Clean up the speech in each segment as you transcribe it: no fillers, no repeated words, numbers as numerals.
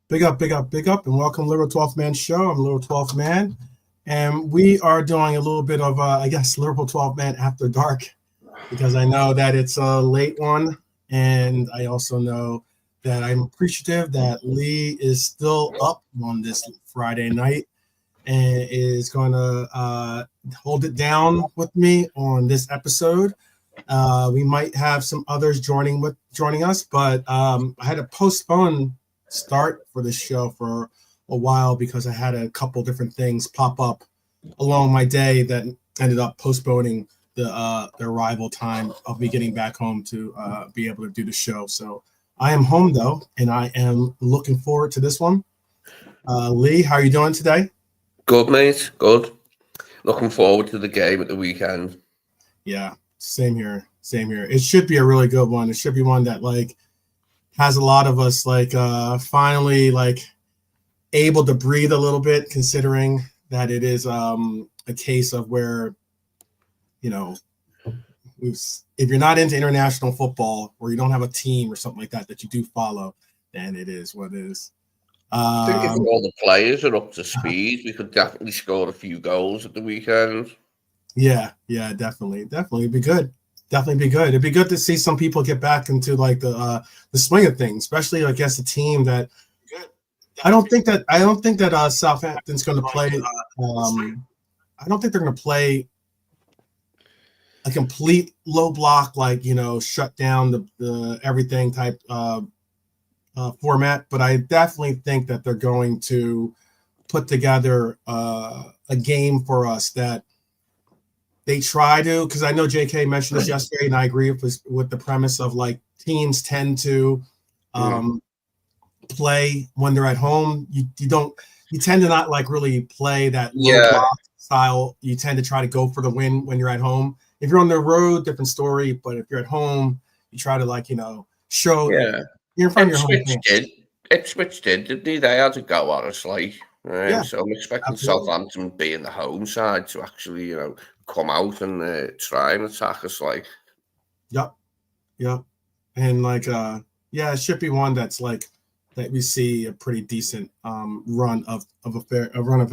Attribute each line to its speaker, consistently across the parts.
Speaker 1: Big up, big up, big up, and welcome to Little 12th Man Show. I'm Little 12th Man, and we are doing a little bit of, Liverpool 12th Man After Dark, because I know that it's a late one, and I also know that I'm appreciative that Lee is still up on this Friday night and is going to hold it down with me on this episode. We might have some others joining us, but I had to postpone start for this show for a while because I had a couple different things pop up along my day that ended up postponing the arrival time of me getting back home to be able to do the show. So I am home though, and I am looking forward to this one. Lee, how are you doing today?
Speaker 2: Good, mate. Good. Looking forward to the game at the weekend.
Speaker 1: Yeah, same here. Same here. It should be a really good one. It should be one that has a lot of us finally able to breathe a little bit, considering that it is a case of where, you know, if you're not into international football or you don't have a team or something like that you do follow, then it is what it is.
Speaker 2: I think if all the players are up to speed, we could definitely score a few goals at the weekend.
Speaker 1: Yeah, definitely. It'd be good. Definitely be good. It'd be good to see some people get back into the swing of things, especially against a team that I don't think that Southampton's going to play. I don't think they're going to play a complete low block, shut down the everything type format. But I definitely think that they're going to put together a game for us that they try to, because I know JK mentioned this yesterday, and I agree with the premise of teams tend to play when they're at home. You tend to not really play that low block style. You tend to try to go for the win when you're at home. If you're on the road, different story. But if you're at home, you try to show you're in front of your home fans.
Speaker 2: Ipswich did, didn't they? They had to go on us,
Speaker 1: Yeah,
Speaker 2: so I'm expecting
Speaker 1: absolutely.
Speaker 2: Southampton being the home side to actually, come out and try and attack us,
Speaker 1: Yep. And it should be one that's that we see a pretty decent run of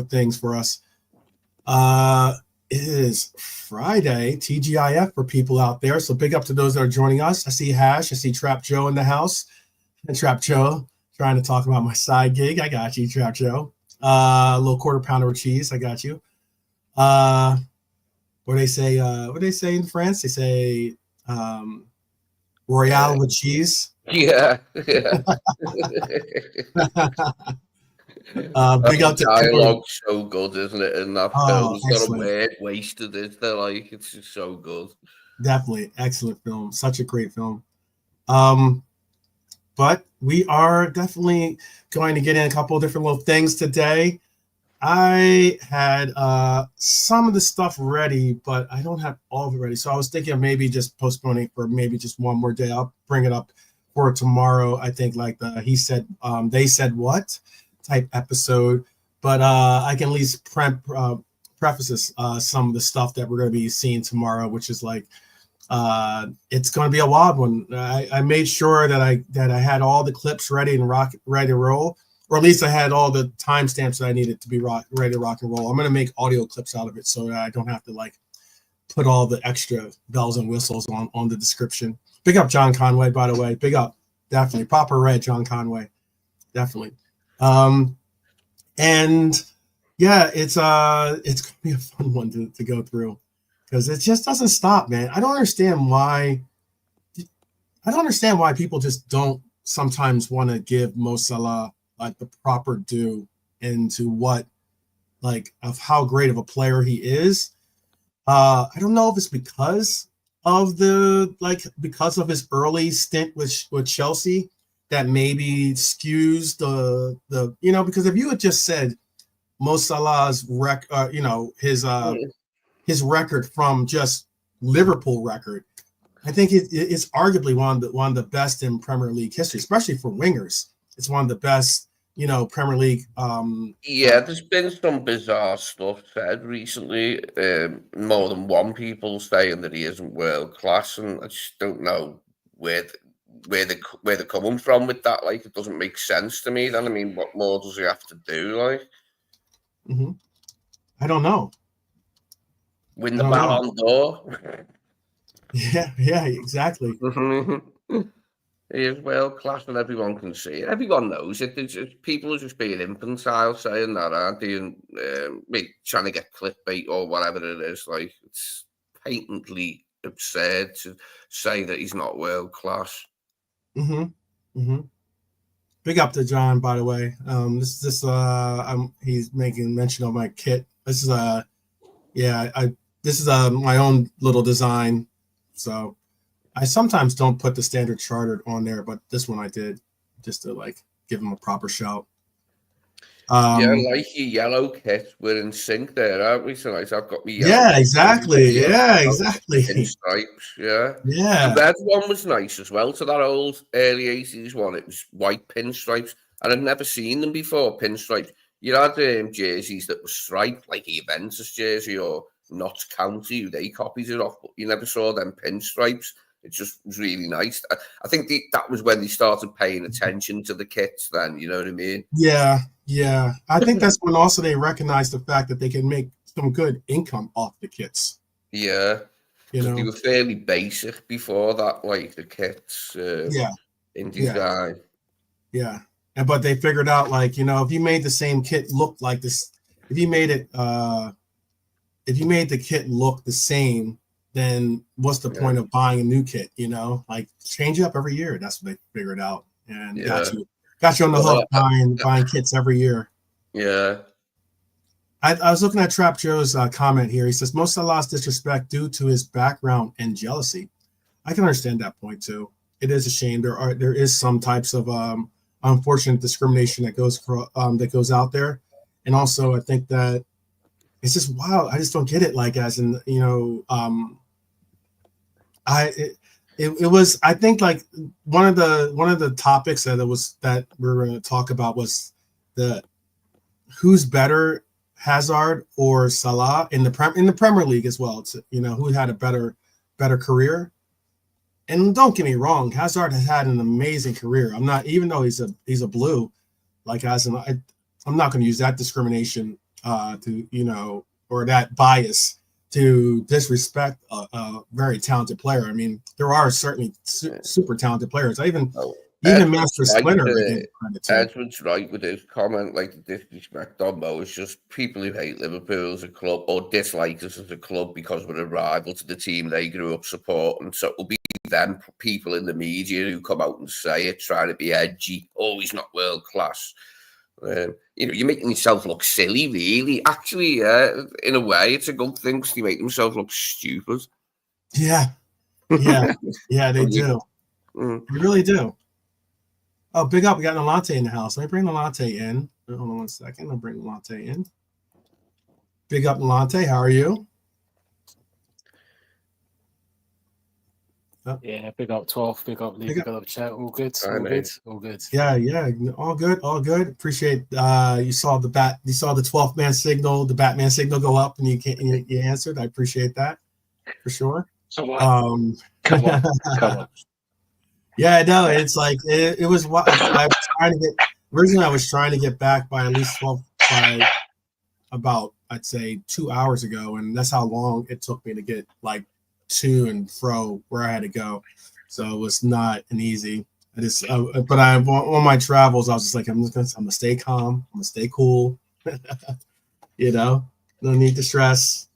Speaker 1: things for us. It is Friday, TGIF for people out there. So big up to those that are joining us. I see Hash, I see Trap Joe in the house. And Trap Joe trying to talk about my side gig. I got you, Trap Joe. A little quarter pounder with cheese. I got you. What they say in France? They say Royale with cheese.
Speaker 2: Yeah.
Speaker 1: Big up to
Speaker 2: dialogue's so good, isn't it? And that film's got a
Speaker 1: excellent.
Speaker 2: word wasted, is there? It's just so good.
Speaker 1: Definitely excellent film. Such a great film. But we are definitely going to get in a couple of different little things today. I had some of the stuff ready, but I don't have all of it ready. So I was thinking of maybe just postponing for maybe just one more day. I'll bring it up for tomorrow. I think he said, they said what type episode, but I can at least preface this, some of the stuff that we're going to be seeing tomorrow, which is it's going to be a wild one. I made sure that I had all the clips ready and ready to roll. Or at least I had all the timestamps that I needed to be ready to rock and roll. I'm going to make audio clips out of it so that I don't have to put all the extra bells and whistles on the description. Big up John Conway, by the way. Big up. Definitely. Proper red, John Conway. Definitely. And yeah, it's going to be a fun one to go through because it just doesn't stop, man. I don't understand why people just don't sometimes want to give Mo Salah the proper due into what of how great of a player he is. I don't know if it's because of because of his early stint with Chelsea that maybe skews the because if you had just said Mo Salah's his record from just Liverpool record, I think it's arguably one of the best in Premier League history, especially for wingers. It's one of the best Premier League.
Speaker 2: There's been some bizarre stuff said recently. More than one people saying that he isn't world class, and I just don't know where they're coming from with that. Like, it doesn't make sense to me. Then I mean, what more does he have to do? Like,
Speaker 1: I don't know.
Speaker 2: Win the Ballon d'Or.
Speaker 1: Yeah, exactly.
Speaker 2: He is world class, and everyone can see it. Everyone knows it. It's people are just being infantile saying that, aren't they? And trying to get clickbait or whatever it is. Like, it's patently absurd to say that he's not world class.
Speaker 1: Big up to John, by the way. He's making mention of my kit. This is this is my own little design. So I sometimes don't put the standard chartered on there, but this one I did just to like give him a proper shout.
Speaker 2: Like your yellow kit, we're in sync there, aren't we? So nice. I've got me.
Speaker 1: Yeah, exactly. Yeah, exactly.
Speaker 2: Pinstripes, yeah.
Speaker 1: Yeah.
Speaker 2: The red one was nice as well. To that old early 80s one, it was white pinstripes, and I'd never seen them before. Pinstripes. You had jerseys that were striped, like a Juventus jersey or Notts County, they copied it off, but you never saw them pinstripes. It just was really nice. I think that was when they started paying attention to the kits then, you know what I mean?
Speaker 1: Yeah. I think that's when also they recognized the fact that they can make some good income off the kits.
Speaker 2: Yeah.
Speaker 1: You know?
Speaker 2: They were fairly basic before that, like the kits in design.
Speaker 1: Yeah. But they figured out, like, you know, if you made the same kit look like this, if you made the kit look the same, then what's the point of buying a new kit? You know, like change it up every year. That's what they figured out, and got you on the hook buying kits every year.
Speaker 2: Yeah.
Speaker 1: I was looking at Trap Joe's comment here. He says most Salah's disrespect due to his background and jealousy. I can understand that point too. It is a shame. There is some types of unfortunate discrimination that goes out there, and also I think that it's just wild. I just don't get it. Like, as in, you know, it was, I think, like one of the topics that we're going to talk about was who's better, Hazard or Salah in the Premier League as well. It's, you know, who had a better career. And don't get me wrong, Hazard has had an amazing career. I'm not, even though he's a blue, like, I'm not going to use that discrimination to, you know, or that bias to disrespect a very talented player. I mean, there are certainly super talented players. Even Master Splinter.
Speaker 2: Edward's right with his comment, like the disrespect on Mo is just people who hate Liverpool as a club or dislike us as a club because we're a rival to the team they grew up supporting. So it'll be them people in the media who come out and say it, trying to be edgy. Oh, he's not world class. You know, you're making yourself look silly, really. Actually, in a way, it's a good thing because they make themselves look stupid.
Speaker 1: Yeah, they do. They really do. Oh, big up. We got Nalante in the house. Let me bring Nalante in. Hold on 1 second. I'll bring Nalante in. Big up, Nalante. How are you?
Speaker 3: Yeah, big up 12, big up Lee, big up chat. All good. All good.
Speaker 1: Yeah. All good. Appreciate you saw the 12th man signal, the Batman signal go up, and you answered. I appreciate that for sure.
Speaker 3: Come on.
Speaker 1: Yeah, no, it's like it was what I was trying to get. Originally, I was trying to get back by at least 12 by about, I'd say, 2 hours ago, and that's how long it took me to get like to and fro where I had to go. So it was not an easy. But on my travels, I was just like, I'm gonna stay calm. I'm gonna stay cool. You know, no need to stress.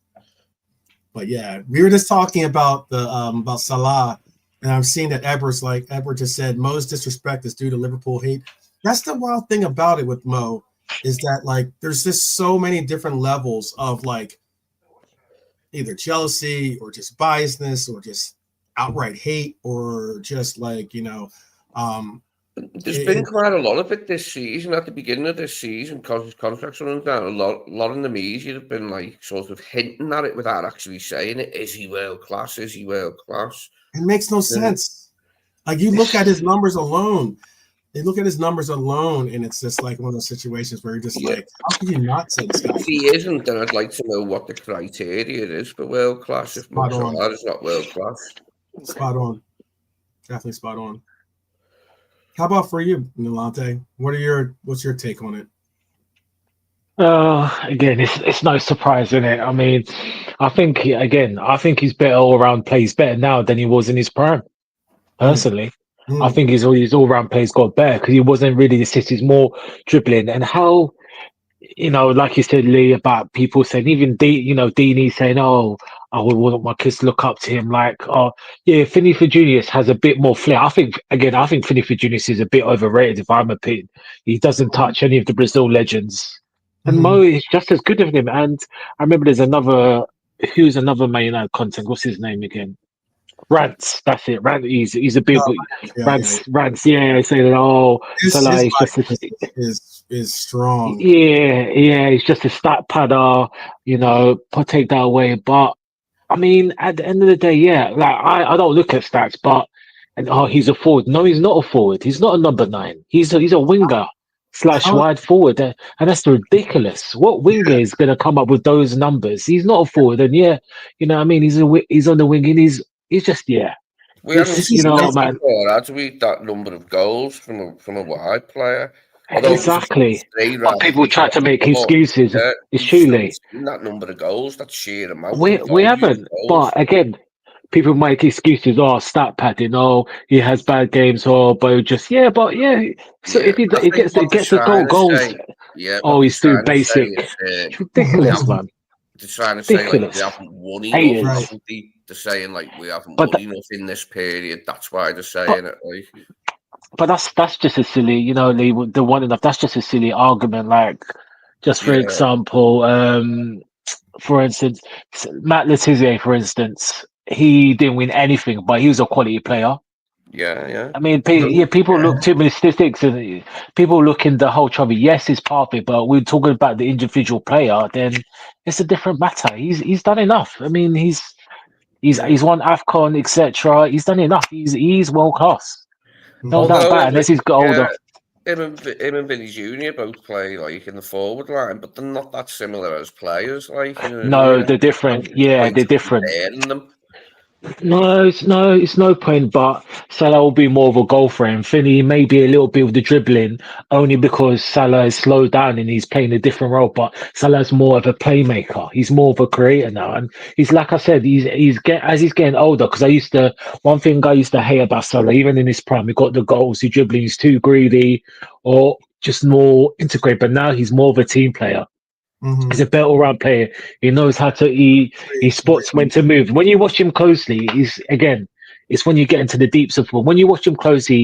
Speaker 1: But yeah, we were just talking about about Salah. And I'm seeing that Edward just said, Mo's disrespect is due to Liverpool hate. That's the wild thing about it with Mo, is that like there's just so many different levels of like either jealousy or just biasness or just outright hate or just like, you know.
Speaker 2: There's been quite a lot of it this season. At the beginning of this season, because his contract's running down, a lot in the media have been like sort of hinting at it without actually saying it. Is he world class? Is he world class?
Speaker 1: It makes no sense. Like, you look at his numbers alone. They look at his numbers alone, and it's just like one of those situations where you're just like, how could you not say this guy?
Speaker 2: If he isn't, then I'd like to know what the criteria is for world class. If Mo Salah is not world class,
Speaker 1: spot on, definitely spot on. How about for you, Nolante? What's your take on it?
Speaker 4: Again, it's no surprise, isn't it? I mean, I think he's better all around play. He's better now than he was in his prime.
Speaker 1: Mm,
Speaker 4: Personally, I
Speaker 1: mm,
Speaker 4: think his all round plays got better because he wasn't really assist. He's more dribbling and how like you said, Lee, about people saying even Dini saying, "Oh, I would want my kids to look up to him." Like, oh, yeah, Finney for Junius has a bit more flair. I think Finney for Junius is a bit overrated. If I'm a opinion, he doesn't touch any of the Brazil legends, and
Speaker 1: mm-hmm.
Speaker 4: Mo is just as good as him. And I remember there's another Man United content. What's his name again? Rants. That's it. Rant. He's a big
Speaker 1: Oh, yeah.
Speaker 4: Rants. Yeah, saying, "Oh, Salah
Speaker 1: His
Speaker 4: is just a."
Speaker 1: body is strong.
Speaker 4: Yeah, he's just a stat padder, take that away. But I mean, at the end of the day, yeah, like I don't look at stats, but he's a forward. No, he's not a forward. He's not a number 9. He's a winger slash
Speaker 1: How,
Speaker 4: wide forward, and that's ridiculous. What winger is going to come up with those numbers? He's not a forward, and yeah, what I mean, he's on the wing, and he's just
Speaker 2: We haven't
Speaker 4: it's
Speaker 1: it's
Speaker 2: seen
Speaker 1: just
Speaker 2: that
Speaker 4: man,
Speaker 2: before, had we? That number of goals from a wide player. Although it was
Speaker 4: exactly.
Speaker 2: three
Speaker 4: But
Speaker 2: rather
Speaker 4: people
Speaker 2: than
Speaker 4: try to make
Speaker 2: four.
Speaker 4: excuses.
Speaker 2: Yeah,
Speaker 4: It's
Speaker 2: we just haven't
Speaker 4: surely.
Speaker 2: seen that number of goals, that sheer amount
Speaker 4: We
Speaker 2: and
Speaker 4: we
Speaker 2: volume
Speaker 4: haven't,
Speaker 2: of goals.
Speaker 4: but again, people make excuses. Oh, stat padding. Oh, he has bad games. Oh, but just but yeah. So
Speaker 2: Yeah,
Speaker 4: if he
Speaker 2: I
Speaker 4: it
Speaker 2: think
Speaker 4: gets
Speaker 2: what
Speaker 4: it
Speaker 2: they're
Speaker 4: gets the
Speaker 2: trying to
Speaker 4: goals.
Speaker 2: say, yeah, what
Speaker 4: Oh,
Speaker 2: they're
Speaker 4: he's too
Speaker 2: trying to say
Speaker 4: basic.
Speaker 2: is
Speaker 4: It's
Speaker 2: we
Speaker 4: ridiculous,
Speaker 2: haven't.
Speaker 4: man.
Speaker 2: They're trying to say like we
Speaker 4: Ridiculous.
Speaker 2: haven't won enough,
Speaker 4: Haters.
Speaker 1: right.
Speaker 2: haven't they? They're saying like we haven't
Speaker 4: But
Speaker 2: won enough in this period. That's why they're
Speaker 4: but
Speaker 2: saying it. Like,
Speaker 4: but that's just a silly. Lee, the one enough. That's just a silly argument. Like, just for
Speaker 2: yeah,
Speaker 4: example, for instance, Matt Letizia, for instance, he didn't win anything, but he was a quality player.
Speaker 2: yeah.
Speaker 4: I mean,
Speaker 1: Mhm.
Speaker 4: people
Speaker 1: Yeah.
Speaker 4: look too many statistics and people look in the whole trophy. Yes, it's part of it, but we're talking about the individual player. Then it's a different matter. He's done enough. I mean,
Speaker 2: Yeah.
Speaker 4: he's won AFCON, etc. He's done enough. He's world class. No
Speaker 1: Mhm.
Speaker 4: doubt
Speaker 2: Although,
Speaker 4: about it. Unless he's got
Speaker 2: yeah,
Speaker 4: older.
Speaker 2: him and Vinny Junior both play like in the forward line, but they're not that similar as players. Like, you know what I mean?
Speaker 4: No, they're
Speaker 2: Not
Speaker 4: different.
Speaker 2: the
Speaker 4: Yeah,
Speaker 2: point
Speaker 4: they're
Speaker 2: of
Speaker 4: different.
Speaker 2: comparing them.
Speaker 4: It's no point. But Salah will be more of a goal for him. Finney may be a little bit of the dribbling, only because Salah is slowed down and he's playing a different role. But Salah's more of a playmaker. He's more of a creator now, and he's like I said, as he's getting older. Because one thing I used to hate about Salah, even in his prime, he got the goals, he dribbling, he's too greedy, or just more integrated. But now he's more of a team player. He's a
Speaker 1: Mhm.
Speaker 4: better all-round player. He knows how to. He spots when to move. When you watch him closely, it's when you get into the deeps of football. When you watch him closely,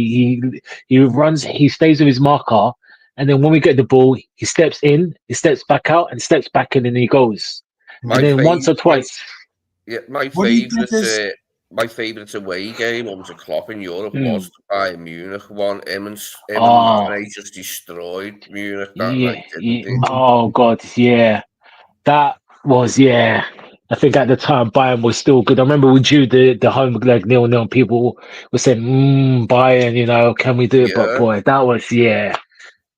Speaker 4: he runs. He stays with his marker, and then when we get the ball, he steps in, he steps back out, and steps back in, and he goes. And
Speaker 2: My
Speaker 4: then once
Speaker 1: Mhm.
Speaker 4: or
Speaker 2: favorite,
Speaker 4: twice.
Speaker 2: yeah,
Speaker 1: What do you think is
Speaker 2: my favourite away game under Klopp in Europe was
Speaker 4: Mm,
Speaker 2: the Bayern Munich one. Him and
Speaker 4: oh,
Speaker 2: Mane just destroyed Munich that
Speaker 4: yeah,
Speaker 2: night, didn't they?
Speaker 4: oh God, yeah. That was I think at the time Bayern was still good. I remember we drew the home leg 0-0. People were saying, Bayern, can we do it? But
Speaker 2: Yeah.
Speaker 4: boy, that was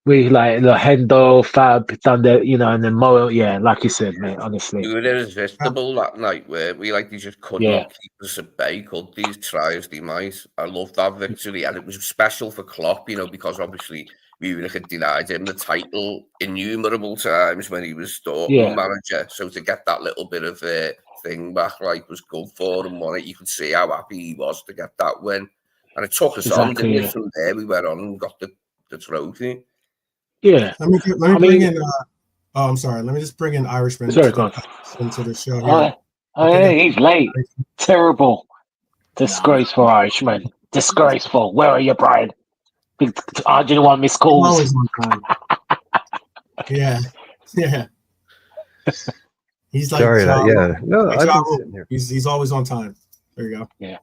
Speaker 4: We like the Hendo, Fab done and then Mo. Yeah, like you said, mate.
Speaker 2: We
Speaker 4: Honestly,
Speaker 2: were
Speaker 1: uh,
Speaker 2: irresistible that night, where we like they just
Speaker 4: yeah,
Speaker 2: couldn't keep us at bay, could these try as they might. I loved that victory, and it was special for Klopp, because obviously Munich had denied him the title innumerable times when he was Dortmund
Speaker 4: yeah,
Speaker 2: manager. So to get that little bit of thing back, like, was good for him. On it, you could see how happy he was to get that win, and it took us on, didn't
Speaker 4: exactly.
Speaker 2: it?
Speaker 4: Yeah,
Speaker 2: From there, we went on and got the trophy.
Speaker 4: yeah.
Speaker 1: let me
Speaker 4: I
Speaker 1: bring
Speaker 4: mean,
Speaker 1: in oh, I'm sorry. Let me just bring in Irishman
Speaker 4: sorry, God.
Speaker 1: into the show here.
Speaker 4: Oh,
Speaker 1: I
Speaker 4: oh,
Speaker 1: think
Speaker 4: yeah, he's late. Terrible.
Speaker 1: no.
Speaker 4: Disgraceful Irishman. Disgraceful. Where are you, Brian? I didn't want missed
Speaker 1: He's
Speaker 4: calls.
Speaker 1: always on time. Yeah. Yeah. He's like
Speaker 5: Sorry, yeah. No,
Speaker 1: like
Speaker 5: I've
Speaker 1: Ja
Speaker 5: been
Speaker 1: Rule.
Speaker 5: sitting here.
Speaker 1: He's always on time. There you go.
Speaker 4: Yeah.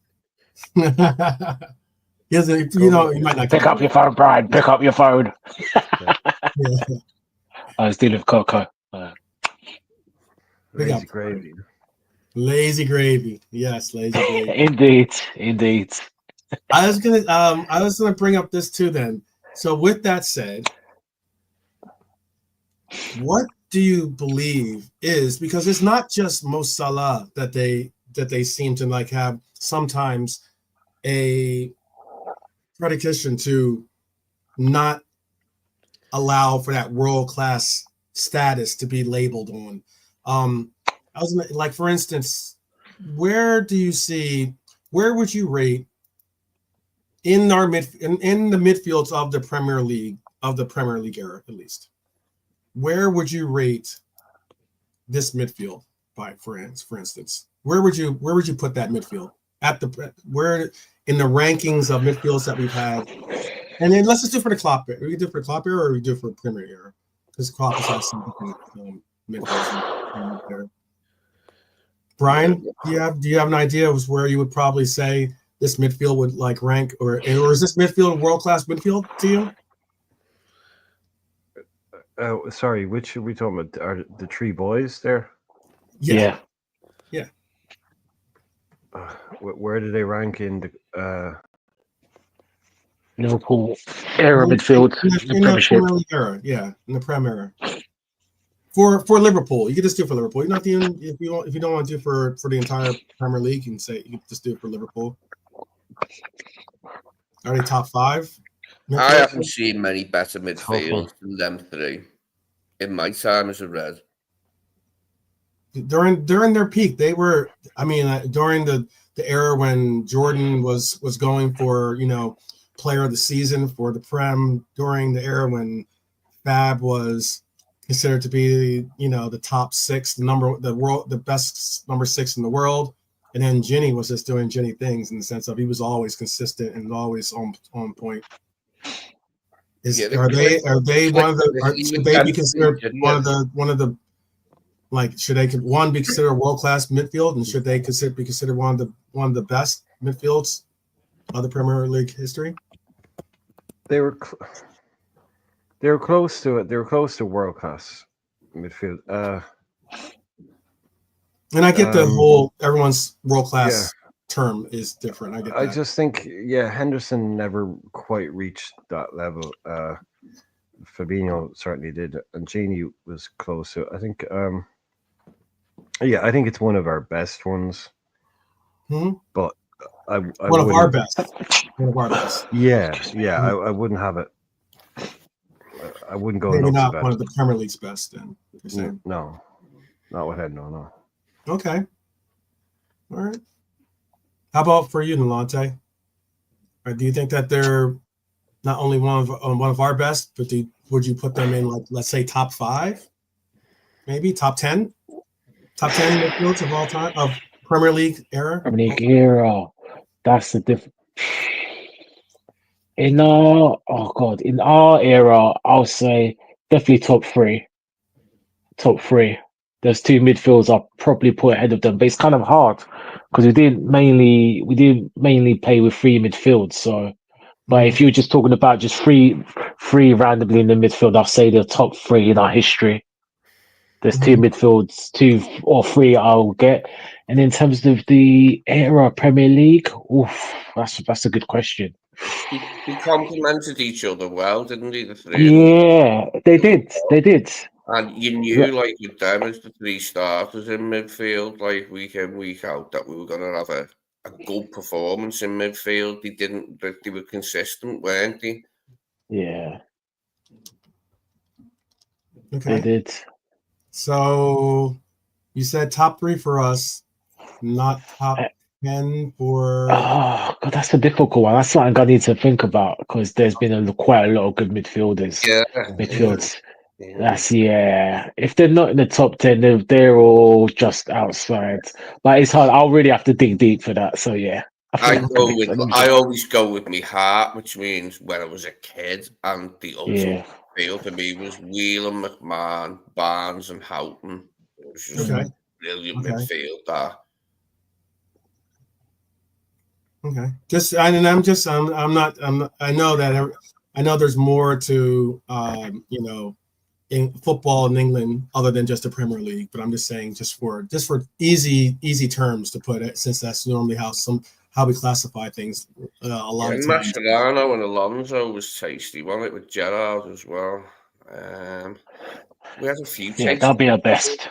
Speaker 1: He doesn't,
Speaker 5: Cool.
Speaker 1: he might not
Speaker 4: Pick
Speaker 1: get
Speaker 4: up
Speaker 1: it.
Speaker 4: your phone, Brian. Pick up your phone.
Speaker 1: Yeah.
Speaker 4: I was dealing with Coco.
Speaker 1: Big up.
Speaker 5: Lazy gravy.
Speaker 1: Lazy gravy. Yes, lazy gravy.
Speaker 4: Indeed.
Speaker 1: I was gonna bring up this too then. So with that said, what do you believe is, because it's not just Mo Salah that they seem to like have sometimes a predication to not allow for that world class status to be labeled on. I was like, for instance, where would you rate in the midfields of the Premier League era, at least? Where would you rate this midfield for instance? Where would you put that midfield where in the rankings of midfields that we've had? And then let's just do it for the Klopp era. We can do it for the Klopp era, or we do it for Premier era, because Klopp has had some different midfields there. Brian, do you have an idea of where you would probably say this midfield would like rank, or is this midfield a world-class midfield to you?
Speaker 5: Sorry, which are we talking about? Are the three boys there?
Speaker 1: Yeah.
Speaker 5: Where do they rank in the
Speaker 4: Liverpool era midfield?
Speaker 1: In the Premier League era, in the Premier era. For Liverpool, you can just do it for Liverpool. You're not if you don't want to do it for the entire Premier League, you can just do it for Liverpool. Are they top 5?
Speaker 2: I haven't seen many better midfields than them three in my time as a Red.
Speaker 1: During their peak, they were. I mean, during the era when Jordan was going for player of the season for the Prem, during the era when Fab was considered to be the top 6, the best number 6 in the world, and then Ginny was just doing Ginny things in the sense of he was always consistent and always on point. Are they one of the? Should they be considered one of the? Like, should they be considered a world-class midfield, and should they be considered one of the best midfields of the Premier League history?
Speaker 5: They were close to it. They were close to world-class midfield.
Speaker 1: And I get the whole everyone's world-class term is different. I get that.
Speaker 5: I just think Henderson never quite reached that level. Fabinho certainly did, and Gini was close to it. I think. I think it's one of our best ones. But
Speaker 1: one of our best.
Speaker 5: Yeah. I wouldn't have it. I wouldn't go.
Speaker 1: Maybe not one of the Premier League's best. Then
Speaker 5: no, not with head. No.
Speaker 1: Okay. All right. How about for you, Nalante? Or do you think that they're not only one of our best, but would you put them in, like, let's say top 5, maybe top 10? Top 10 midfields of all time of Premier League era.
Speaker 4: Premier League era. That's the difference. In our era, I'll say definitely top 3. Top 3. There's 2 midfields I'll probably put ahead of them, but it's kind of hard because we didn't mainly play with 3 midfields. So, but if you're just talking about just three randomly in the midfield, I'll say the top 3 in our history. There's 2 midfields, 2 or 3 I'll get. And in terms of the era Premier League, that's a good question.
Speaker 2: They complemented each other well, didn't they? The 3.
Speaker 4: Yeah, they did.
Speaker 2: And you knew, like, with them as the 3 starters in midfield, like week in, week out, that we were going to have a good performance in midfield. They were consistent, weren't they?
Speaker 4: Yeah.
Speaker 1: Okay.
Speaker 4: They did.
Speaker 1: So you said top 3 for us, not top 10 for.
Speaker 4: Oh God, that's a difficult one. That's something I need to think about because there's been quite a lot of good midfielders.
Speaker 2: Yeah.
Speaker 4: Midfields. That's If they're not in the top 10, they're all just outside. But it's hard. I'll really have to dig deep for that. So yeah.
Speaker 2: I always go with my heart, which means when I was a kid, and the ultimate field for me was Whelan, McMahon, Barnes, and Houghton. It was just a brilliant midfield there.
Speaker 1: Okay. I know there's more to in football in England other than just the Premier League, but I'm just saying just for easy terms to put it, since that's normally how we classify things a lot of times.
Speaker 2: Mascherano and Alonso was tasty, wasn't it, with Gerrard as well? We had a few.
Speaker 4: Yeah, that'll be our best.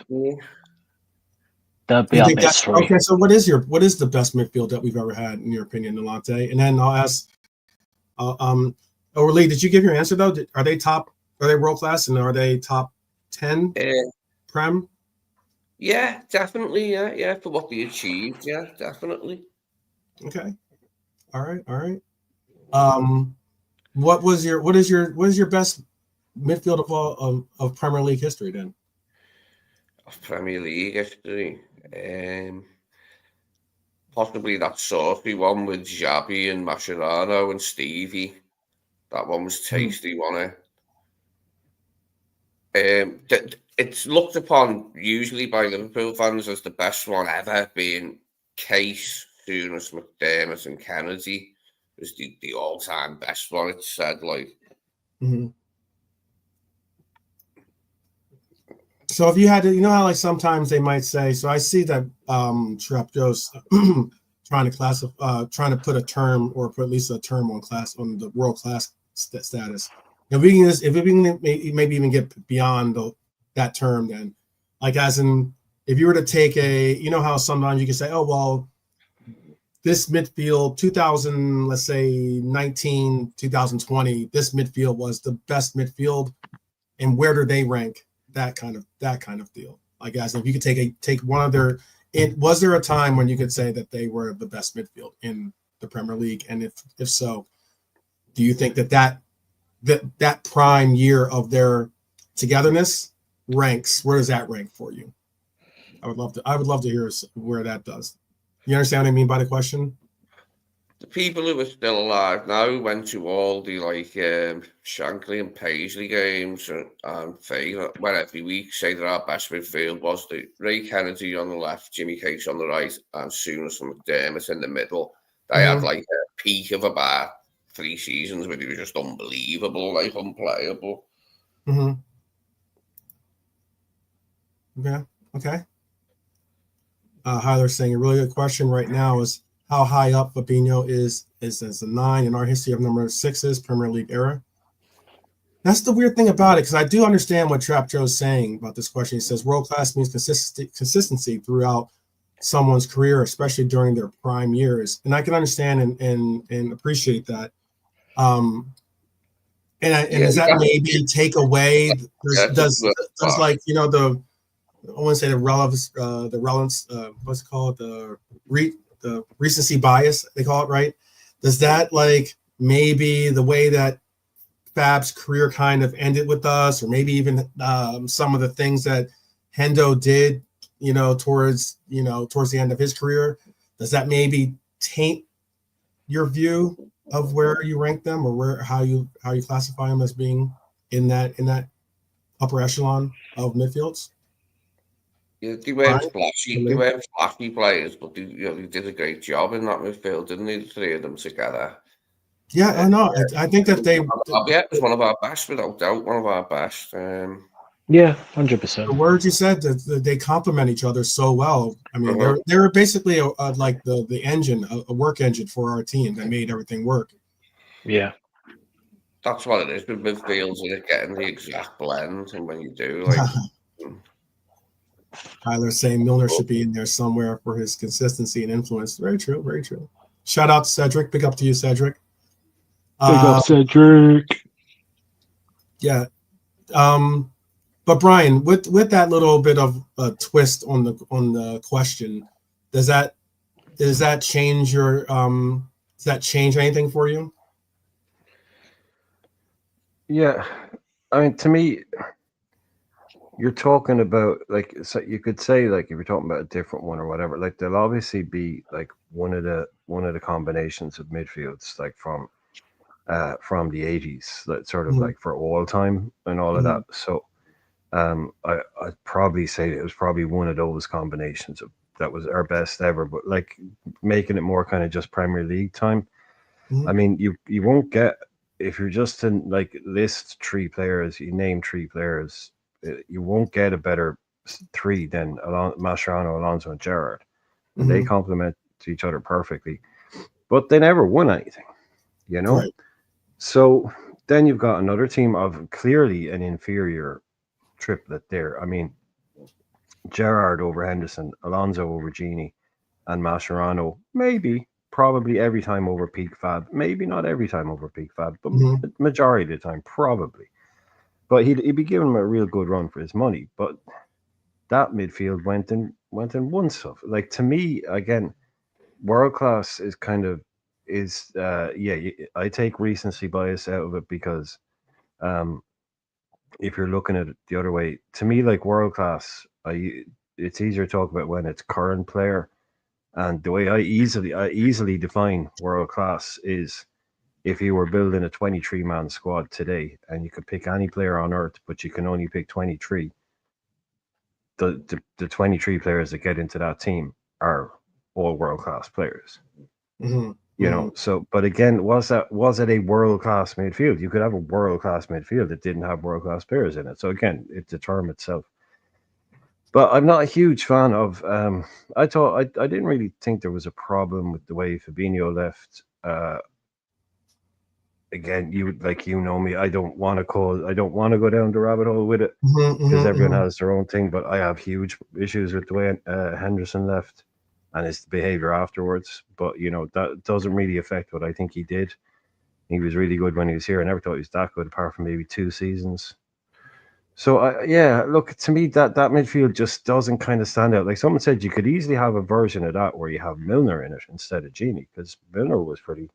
Speaker 4: That'll be our best.
Speaker 1: Okay, so what is the best midfield that we've ever had in your opinion, Nalante? And then I'll ask, Oh, Lee, did you give your answer though? Are they top? Are they world class, and are they top 10 Prem?
Speaker 2: Yeah, definitely. Yeah, for what they achieved. Yeah, definitely.
Speaker 1: Okay. All right. What is your best midfield of all of Premier League history then?
Speaker 2: Of Premier League history. Possibly that saucy one with Xabi and Mascherano and Stevie. That one was tasty, wasn't it? It's looked upon usually by Liverpool fans as the best one ever, being Case, Souness, McDermott, and Kennedy was the all-time best one. It's said like.
Speaker 1: Mm-hmm. So if you had to, you know how like sometimes they might say, so I see that Trap Joe's trying to put a term or put at least a term on the world class status. If we can maybe even get beyond that term, then like as in if you were to take you know how sometimes you can say, oh well, this midfield 2000, let's say 2020, this midfield was the best midfield, and where do they rank? That kind of deal. Like as if you could take one of their. Was there a time when you could say that they were the best midfield in the Premier League? And if so, do you think that prime year of their togetherness ranks? Where does that rank for you? I would love to hear where that does. You understand what I mean by the question?
Speaker 2: The people who are still alive now went to all the like Shankly and Paisley games and went every week, say that our best midfield was the Ray Kennedy on the left, Jimmy Case on the right, and Souness and McDermott in the middle. They had like a peak of about 3 seasons where they were just unbelievable, like unplayable.
Speaker 1: Mm-hmm. Yeah. Okay. Hyler's saying a really good question right now is how high up Fabinho is as a 9 in our history of number 6's Premier League era. That's the weird thing about it, because I do understand what Trap Joe's saying about this question. He says world class means consistency throughout someone's career, especially during their prime years, and I can understand and appreciate that. Does that maybe take away? Does like the I want to say the relevance, what's it called? The recency bias, they call it, right? Does that like maybe the way that Fab's career kind of ended with us, or maybe even some of the things that Hendo did, towards the end of his career, does that maybe taint your view of where you rank them, or how you classify them as being in that upper echelon of midfields?
Speaker 2: Yeah, they weren't flashy. They weren't flashy players, but they did a great job in that midfield, didn't they? The 3 of them together.
Speaker 1: Yeah, I know. I think that
Speaker 2: it's one of our best, without doubt, one of our best.
Speaker 4: Yeah, 100%.
Speaker 1: The words you said, that they complement each other so well. I mean, they're basically like the engine, a work engine for our team that made everything work.
Speaker 4: Yeah.
Speaker 2: That's what it is with midfields, and getting the exact blend, and when you do, like.
Speaker 1: Tyler saying Milner should be in there somewhere for his consistency and influence. Very true, very true. Shout out to Cedric. Big up to you, Cedric.
Speaker 4: Big up, Cedric.
Speaker 1: Yeah. But Brian, with that little bit of a twist on the question, does that change your does that change anything for you?
Speaker 5: Yeah, I mean, to me, you're talking about like, so you could say like, if you're talking about a different one or whatever, like there'll obviously be like one of the combinations of midfields like from the 80s, that sort of like for all time and all of that. So I'd probably say it was probably one of those combinations that was our best ever, but like making it more kind of just Premier League time. I mean, you won't get, if you're just to like list 3 players, you name 3 players, you won't get a better 3 than Mascherano, Alonso, and Gerrard. And they complement each other perfectly, but they never won anything, Right. So then you've got another team of clearly an inferior triplet there. I mean, Gerrard over Henderson, Alonso over Gini, and Mascherano maybe probably every time over peak fab. Maybe not every time over peak fab, but
Speaker 1: Mhm.
Speaker 5: the majority of the time, probably. But he'd be giving him a real good run for his money. But that midfield went and won stuff. Like, to me, again, world class is kind of I take recency bias out of it because if you're looking at it the other way, to me, like, world class, it's easier to talk about when it's current player. And the way I easily define world class is if you were building a 23-man squad today and you could pick any player on earth, but you can only pick 23. The 23 players that get into that team are all world class players.
Speaker 1: Mhm.
Speaker 5: You know, so, but again, was it a world class midfield? You could have a world class midfield that didn't have world class players in it. So again, it's a term itself. But I'm not a huge fan of. I didn't really think there was a problem with the way Fabinho left. Again, you know me. I don't want to go down the rabbit hole with it
Speaker 1: Mhm,
Speaker 5: because
Speaker 1: mhm,
Speaker 5: everyone
Speaker 1: mhm.
Speaker 5: has their own thing. But I have huge issues with the way Henderson left and his behavior afterwards. But that doesn't really affect what I think he did. He was really good when he was here. I never thought he was that good, apart from maybe 2 seasons. So yeah, look, to me that midfield just doesn't kind of stand out. Like someone said, you could easily have a version of that where you have Milner in it instead of Genie, because Milner was pretty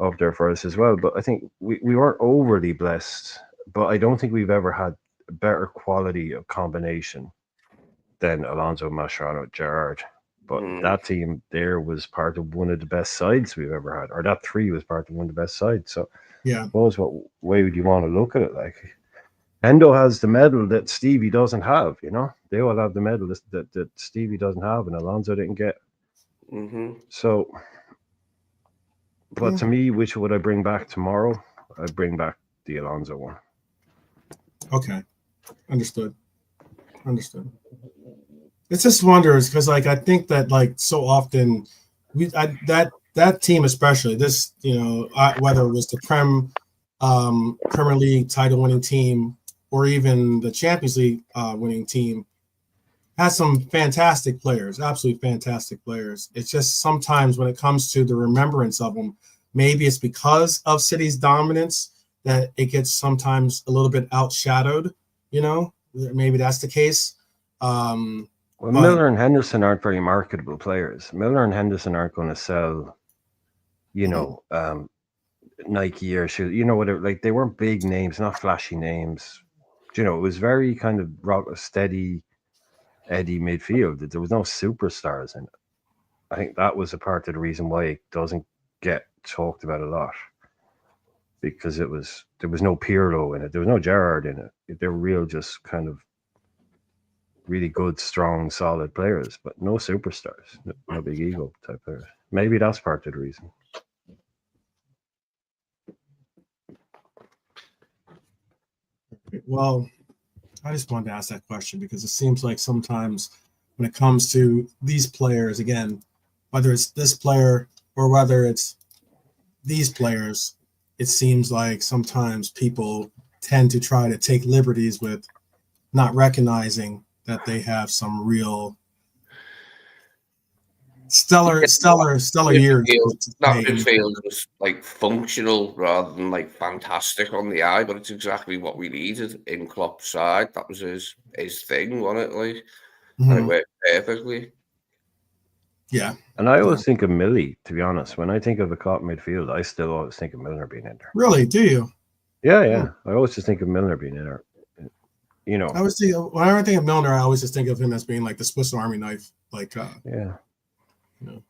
Speaker 5: up there for us as well. But I think we weren't overly blessed. But I don't think we've ever had a better quality of combination than Alonso, Mascherano, Gerrard. But that team there was part of one of the best sides we've ever had, or that three was part of one of the best sides. So
Speaker 1: Yeah.
Speaker 5: I suppose what way would you want to look at it? Like, Endo has the medal that Stevie doesn't have, They all have the medal that Stevie doesn't have and Alonso didn't get. So, but to me, which would I bring back tomorrow? I'd bring back the Alonso one.
Speaker 1: Okay. Understood. It's just wonders because, like, I think that, like, so often that team, especially this, whether it was the Premier League title winning team or even the Champions League winning team, has some fantastic players, absolutely fantastic players. It's just sometimes when it comes to the remembrance of them, maybe it's because of City's dominance that it gets sometimes a little bit outshadowed. Maybe that's the case.
Speaker 5: Well, Milner and Henderson aren't very marketable players. Milner and Henderson aren't going to sell, Nike or shoes, whatever. Like, they weren't big names, not flashy names. It was very kind of steady Eddie midfield. There was no superstars in it. I think that was a part of the reason why it doesn't get talked about a lot, because there was no Pirlo in it, there was no Gerrard in it. They were real, just kind of really good, strong, solid players, but no superstars, no big ego type players. Maybe that's part of the reason.
Speaker 1: Well, I just wanted to ask that question because it seems like sometimes when it comes to these players, again, whether it's this player or whether it's these players, it seems like sometimes people tend to try to take liberties with not recognizing that they have some real stellar years.
Speaker 2: That midfield was like functional rather than like fantastic on the eye, but it's exactly what we needed in Klopp's side. That was his thing, wasn't it? Like, and it worked perfectly.
Speaker 1: Yeah.
Speaker 5: And I always think of Millie, to be honest. When I think of the Klopp midfield, I still always think of Milner being in there.
Speaker 1: Really? Do you?
Speaker 5: Yeah. I always just think of Milner being in there.
Speaker 1: I always think whenever I think of Milner, I always just think of him as being like the Swiss Army knife. Like,
Speaker 5: yeah.
Speaker 2: And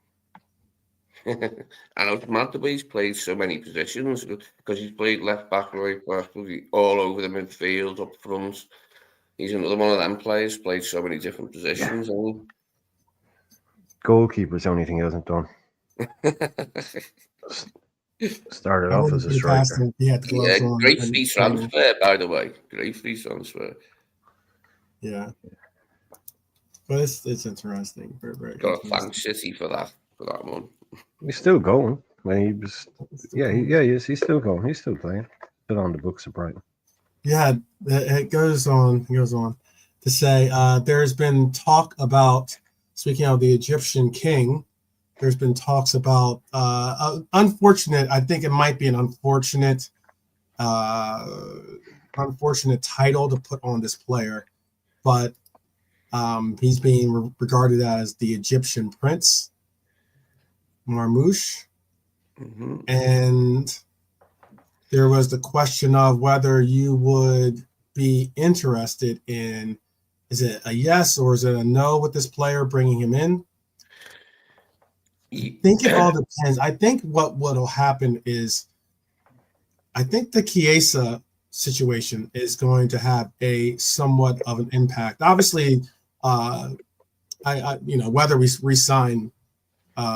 Speaker 2: it's mad the way he's played so many positions, because he's played left back, right back, all over the midfield, up front. He's another one of them players, played so many different positions. Yeah.
Speaker 5: Goalkeeper's the only thing he hasn't done. Started off as a striker.
Speaker 1: Yeah,
Speaker 2: great free transfer, by the way. Great free transfer.
Speaker 1: Yeah. But it's interesting. Very, very
Speaker 2: Got to thank City for that one.
Speaker 5: He's still going. When he was, he's still going. He's still playing. Still on the books of Brighton.
Speaker 1: Yeah, it goes on to say there's been talk about, speaking of the Egyptian king, there's been talks about unfortunate. I think it might be an unfortunate title to put on this player, but he's being regarded as the Egyptian prince, Marmoush.
Speaker 2: Mm-hmm.
Speaker 1: And there was the question of whether you would be interested in, is it a yes or is it a no with this player, bringing him in? I think it all depends. I think what'll happen is, I think the Chiesa situation is going to have a somewhat of an impact. Obviously, whether we re-sign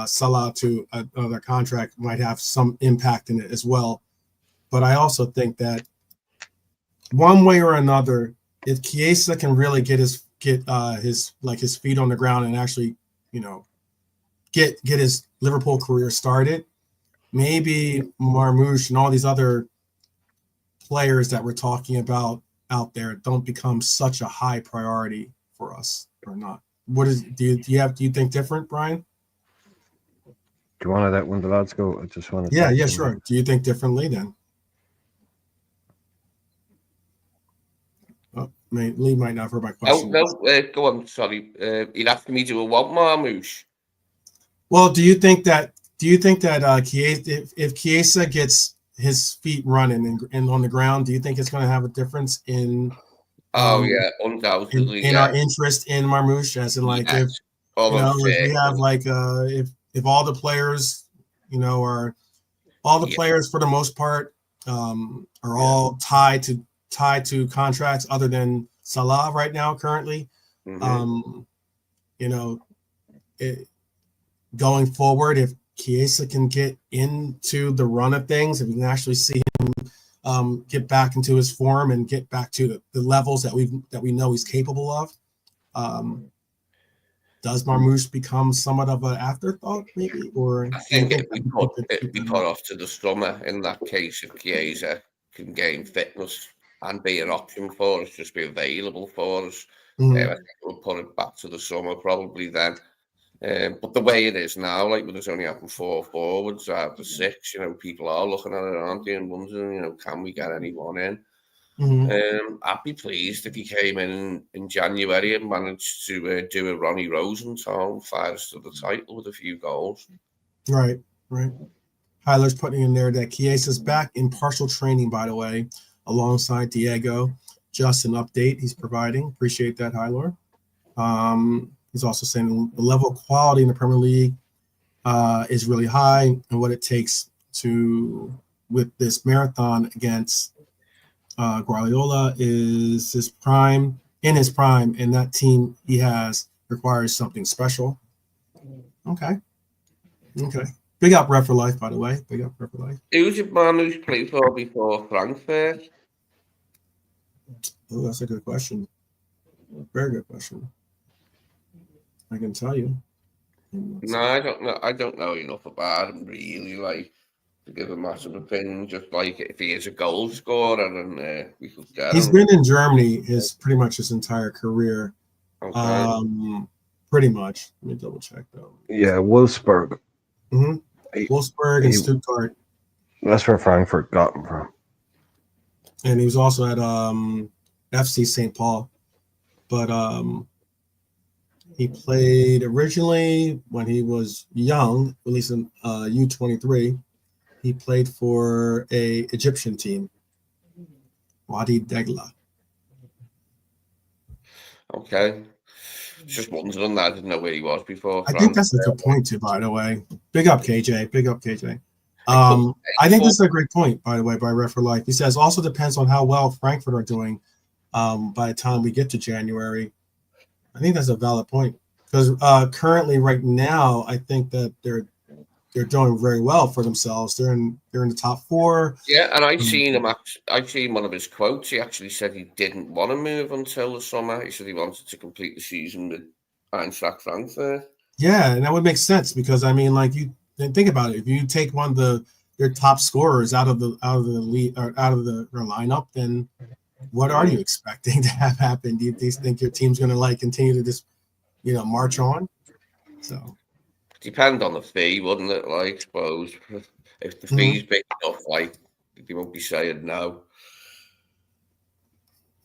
Speaker 1: Salah to another contract might have some impact in it as well. But I also think that one way or another, if Chiesa can really get his feet on the ground and actually, get his Liverpool career started, maybe Marmoush and all these other players that we're talking about out there don't become such a high priority for us or not. Do you think different, Brian?
Speaker 5: Do you want to let one of the lads go? I just want to.
Speaker 1: Yeah, sure. Do you think differently then? Oh, Lee might not have heard my question.
Speaker 2: Oh no, go on. Sorry, you'd have me do a what, Marmoush?
Speaker 1: Well, do you think that Chiesa, if Chiesa gets his feet running and on the ground, do you think it's going to have a difference in?
Speaker 2: Undoubtedly.
Speaker 1: In our interest in Marmoush, as in like if we have like if all the players, are all the players for the most part are all tied to contracts other than Salah right now currently.
Speaker 2: Mm-hmm.
Speaker 1: Going forward, if Chiesa can get into the run of things, if we can actually see him get back into his form and get back to the levels that we know he's capable of, does Marmoush become somewhat of an afterthought, maybe? Or
Speaker 2: I think it'd be put off to the summer in that case if Chiesa can gain fitness and be an option for us, just be available for us. I think we'll put it back to the summer probably then. But the way it is now, like with us only having 4 forwards out of the 6, people are looking at it, aren't they, and wondering, can we get anyone in? I'd be pleased if he came in January and managed to do a Ronnie Rosenthal, fire us to the title with a few goals.
Speaker 1: Right. Hyler's putting in there that Chiesa's back in partial training, by the way, alongside Diego. Just an update he's providing. Appreciate that, Hyler. He's also saying the level of quality in the Premier League is really high, and what it takes with this marathon against Guardiola is his prime, and that team he has requires something special. Okay. Big up Ref for Life, by the way. Big up Ref for Life.
Speaker 2: Who's your man who's played for before Frankfurt?
Speaker 1: Oh, that's a good question. Very good question. I can tell you.
Speaker 2: No, I don't know. I don't know enough about him really, like to give a massive opinion. Just like if he is a goal scorer, and we could get
Speaker 1: He's
Speaker 2: him.
Speaker 1: been in Germany pretty much his entire career.
Speaker 2: Okay.
Speaker 1: Pretty much. Let me double check though.
Speaker 5: Yeah, Wolfsburg.
Speaker 1: Wolfsburg and Stuttgart.
Speaker 5: That's where Frankfurt got him from.
Speaker 1: And he was also at FC St. Paul, but he played originally when he was young, at least in U23. He played for a Egyptian team, Wadi Degla.
Speaker 2: Okay. Just wondering that. I didn't know where he was before.
Speaker 1: I think that's a good point too, by the way. Big up KJ. I think this is a great point, by the way, by Ref for Life. He says also depends on how well Frankfurt are doing by the time we get to January. I think that's a valid point because currently, right now, I think that they're doing very well for themselves. They're in the top 4.
Speaker 2: Yeah, and I've seen him. I've seen one of his quotes. He actually said he didn't want to move until the summer. He said he wanted to complete the season with Eintracht Frankfurt.
Speaker 1: Yeah, and that would make sense because I mean, like you think about it. If you take one of their top scorers out of the league or out of their lineup, then what are you expecting to have happen? Do you think your team's going to continue to just march on? So
Speaker 2: Depend on the fee, wouldn't it? Like, I suppose if the fee's big enough, like they won't be saying no.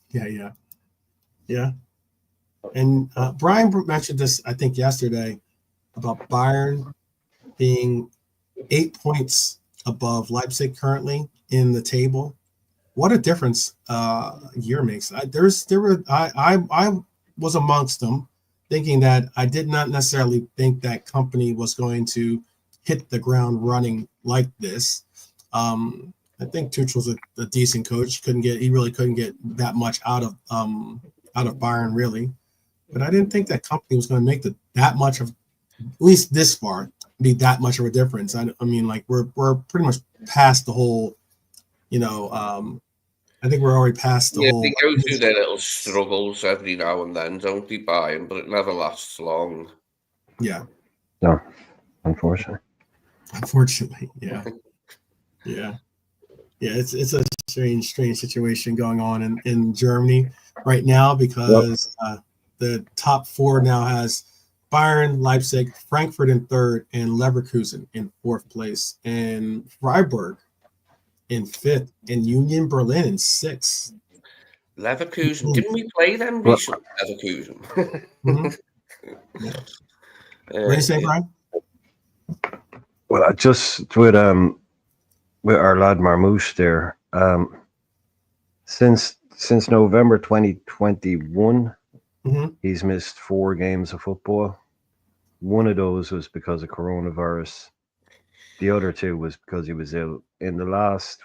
Speaker 1: Yeah. And Brian mentioned this, I think, yesterday about Bayern being 8 points above Leipzig currently in the table. What a difference a year makes. I was amongst them, thinking that I did not necessarily think that company was going to hit the ground running like this. I think Tuchel was a decent coach. He really couldn't get that much out of Bayern, really. But I didn't think that company was going to make that much of, at least this far, be that much of a difference. I mean, like we're pretty much past the whole, I think we're already past the whole.
Speaker 2: They go through their little struggles every now and then, don't they, Bayern? But it never lasts long.
Speaker 1: Yeah.
Speaker 5: No, unfortunately.
Speaker 1: Yeah. It's a strange situation going on in Germany right now because the top four now has Bayern, Leipzig, Frankfurt in third, and Leverkusen in fourth place, and Freiburg in fifth, and Union Berlin in sixth.
Speaker 2: Leverkusen, didn't we play them recently? Leverkusen.
Speaker 1: Yeah. What are you saying, Brian?
Speaker 5: Well, I just with our lad Marmouche there, since November 2021, he's missed 4 games of football. One of those was because of coronavirus. The other 2 was because he was ill. In the last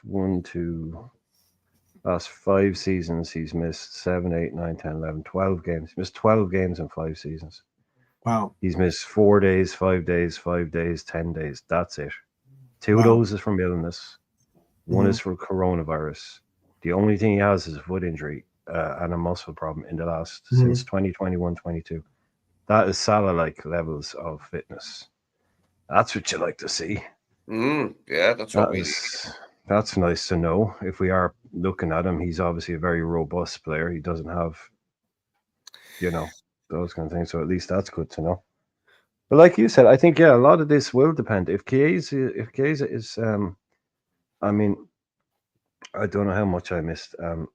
Speaker 5: 5 seasons, he's missed 7, 8, 9, 10, 11, 12 games. He missed 12 games in 5 seasons.
Speaker 1: Wow.
Speaker 5: He's missed 4 days, 5 days, 5 days, 10 days. That's it. 2 of those is from illness. 1 is for coronavirus. The only thing he has is a foot injury and a muscle problem in the last since 2021-22. That is Salah-like levels of fitness. That's what you like to see.
Speaker 2: Yeah, that's what we.
Speaker 5: That's nice to know. If we are looking at him, he's obviously a very robust player. He doesn't have, those kind of things. So at least that's good to know. But like you said, I think a lot of this will depend. If Chiesa is, I mean, I don't know how much I missed. I don't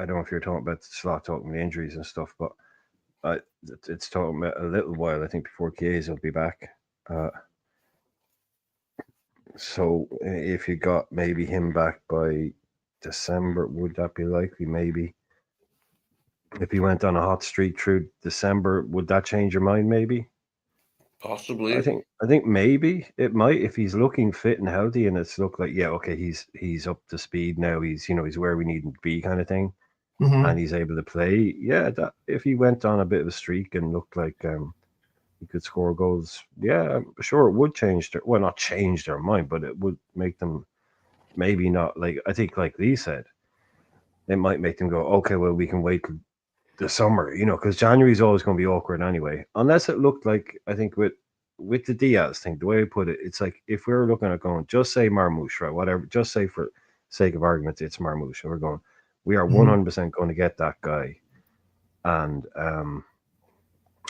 Speaker 5: know if you're talking about Slot talking the injuries and stuff, but it's talking about a little while, I think, before Chiesa will be back. So if you got maybe him back by December, would that be likely? Maybe. If he went on a hot streak through December, would that change your mind? Maybe.
Speaker 2: Possibly.
Speaker 5: I think maybe it might if he's looking fit and healthy, and it's looked like he's up to speed now. He's where we need him to be, kind of thing, and he's able to play. Yeah, that if he went on a bit of a streak and looked like he could score goals, yeah, sure, it would not change their mind, but it would make them maybe not like. I think, like Lee said, it might make them go, okay, well, we can wait till the summer, because January is always going to be awkward anyway, unless it looked like, I think with the Diaz thing, the way I put it, it's like if we were looking at going, just say Marmouche, right, whatever, just say for sake of argument it's Marmouche, and we're going, we are 100% going to get that guy, and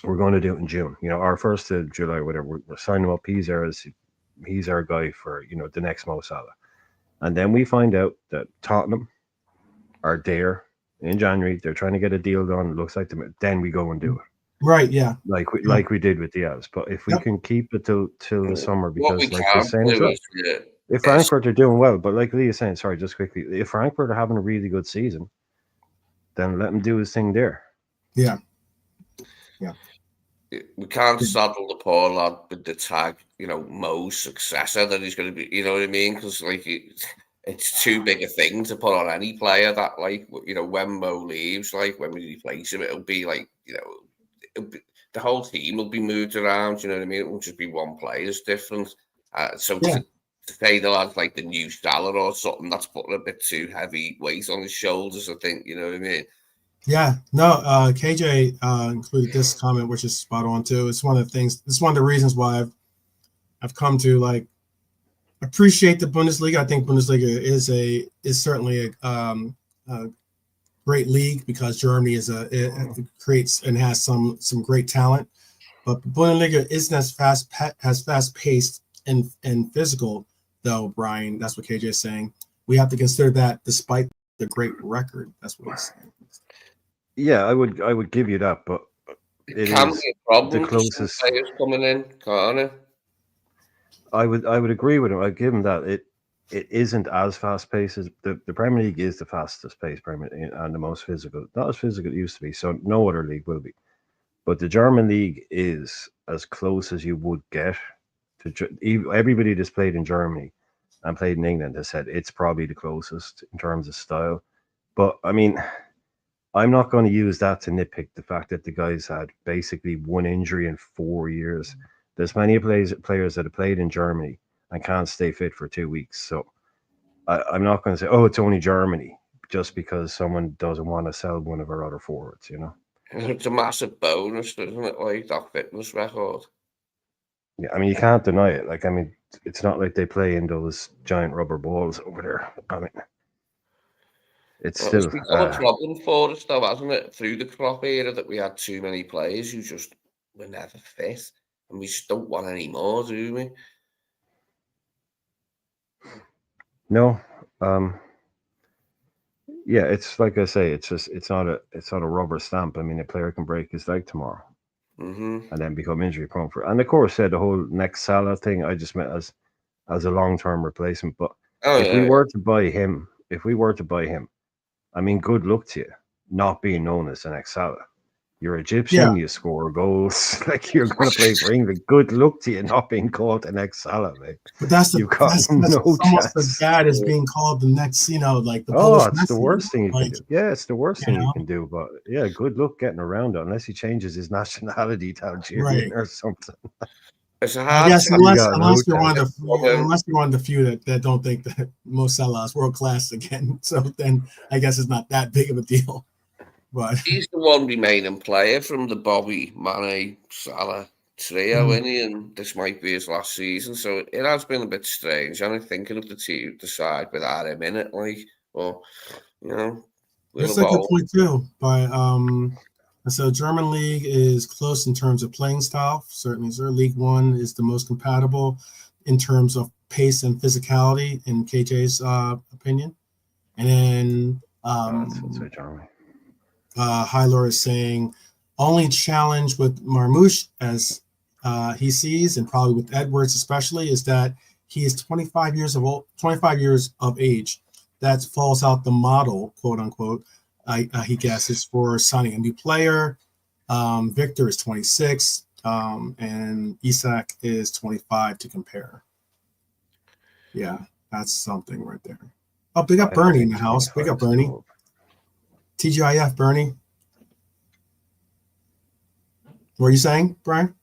Speaker 5: we're going to do it in June, our 1st of July, whatever, we're signing him up. He's our guy for the next Mo Salah, and then we find out that Tottenham are there in January. They're trying to get a deal done. It looks like them. Then we go and do it.
Speaker 1: Right. Yeah.
Speaker 5: Like we did with Diaz. But if we can keep it till the summer, because like
Speaker 2: you're
Speaker 5: saying, if Frankfurt are doing well, but like Lee is saying, sorry, just quickly, if Frankfurt are having a really good season, then let him do his thing there.
Speaker 1: Yeah.
Speaker 2: We can't saddle the poor lad with the tag, Mo's successor that he's going to be. You know what I mean? Because like it's too big a thing to put on any player that, like, when Mo leaves, like when we replace him, it'll be like, the whole team will be moved around. You know what I mean? It won't just be one player. It's different. To say the lad's like the new Salah or something, that's putting a bit too heavy weight on his shoulders, I think. You know what I mean? Yeah.
Speaker 1: No, KJ included this comment, which is spot on too. It's one of the things. It's one of the reasons why I've come to like appreciate the Bundesliga. I think Bundesliga is certainly a great league because Germany it creates and has some great talent. But Bundesliga isn't as fast paced and physical, though, Brian. That's what KJ is saying. We have to consider that despite the great record. That's what he's saying.
Speaker 5: Yeah, I would give you that, but
Speaker 2: It
Speaker 5: it
Speaker 2: can
Speaker 5: is
Speaker 2: be a problem
Speaker 5: the
Speaker 2: for some
Speaker 5: closest.
Speaker 2: players coming in, can't it?
Speaker 5: I would agree with him. I'd give him that. It isn't as fast paced as the Premier League is the fastest paced Premier League and the most physical. Not as physical it used to be, so no other league will be. But the German league is as close as you would get to everybody that's played in Germany and played in England has said it's probably the closest in terms of style. But I mean, I'm not going to use that to nitpick the fact that the guys had basically one injury in 4 years. There's many players that have played in Germany and can't stay fit for 2 weeks. So I'm not going to say, oh, it's only Germany, just because someone doesn't want to sell one of our other forwards, you know?
Speaker 2: It's a massive bonus, isn't it? Like that fitness record.
Speaker 5: Yeah, I mean, you can't deny it. Like, I mean, it's not like they play in those giant rubber balls over there. I mean, it's
Speaker 2: Well,
Speaker 5: still.
Speaker 2: it's become a problem for us, though, hasn't it? Through the crop era, that we had too many players who just were never fit, and we just don't want any more, do we?
Speaker 5: No. Yeah, it's like I say, it's not a rubber stamp. I mean, a player can break his leg tomorrow
Speaker 2: Mm-hmm.
Speaker 5: and then become injury prone for. And of course, the whole next Salah thing, I just meant as a long term replacement. But
Speaker 2: Oh,
Speaker 5: if we
Speaker 2: yeah.
Speaker 5: were to buy him, I mean, good luck to you not being known as the next Salah. You're Egyptian, you score goals, like you're going to play for England. Good luck to you not being called the next Salah, mate.
Speaker 1: But that's
Speaker 5: You've got
Speaker 1: that's
Speaker 5: no
Speaker 1: almost as
Speaker 5: chance.
Speaker 1: bad as being called the next, like the
Speaker 5: Oh,
Speaker 1: Polish
Speaker 5: it's the
Speaker 1: Messi.
Speaker 5: worst thing you can
Speaker 1: Like,
Speaker 5: do. Yeah, it's the worst
Speaker 1: you
Speaker 5: thing you
Speaker 1: know,
Speaker 5: can do. But yeah, good luck getting around it unless he changes his nationality to Algerian
Speaker 1: right.
Speaker 5: or something.
Speaker 2: It's a
Speaker 1: I
Speaker 2: hard
Speaker 1: guess
Speaker 2: time.
Speaker 5: You got no
Speaker 1: unless you're
Speaker 5: chance.
Speaker 1: one of the few that don't think that Mo Salah is world class again. So then I guess it's not that big of a deal. But
Speaker 2: He's the one remaining player from the Bobby, Mane, Salah trio, isn't he? And this might be his last season, so it has been a bit strange. I'm thinking of the team, the side without him in it, like, or we'll
Speaker 1: that's a good
Speaker 2: evolve.
Speaker 1: point too. But so German league is close in terms of playing style. Certainly, sir. League One is the most compatible in terms of pace and physicality, in KJ's opinion. And then
Speaker 5: That's Germany.
Speaker 1: Hylor is saying only challenge with Marmouche, as he sees, and probably with Edwards especially, is that he is 25 years of age. That falls out the model, quote unquote. He guesses for signing a new player. Victor is 26, and Isak is 25 to compare. Yeah, that's something right there. Oh, big up Bernie in the house. Big up Bernie. TGIF, Bernie. What are you saying, Brian?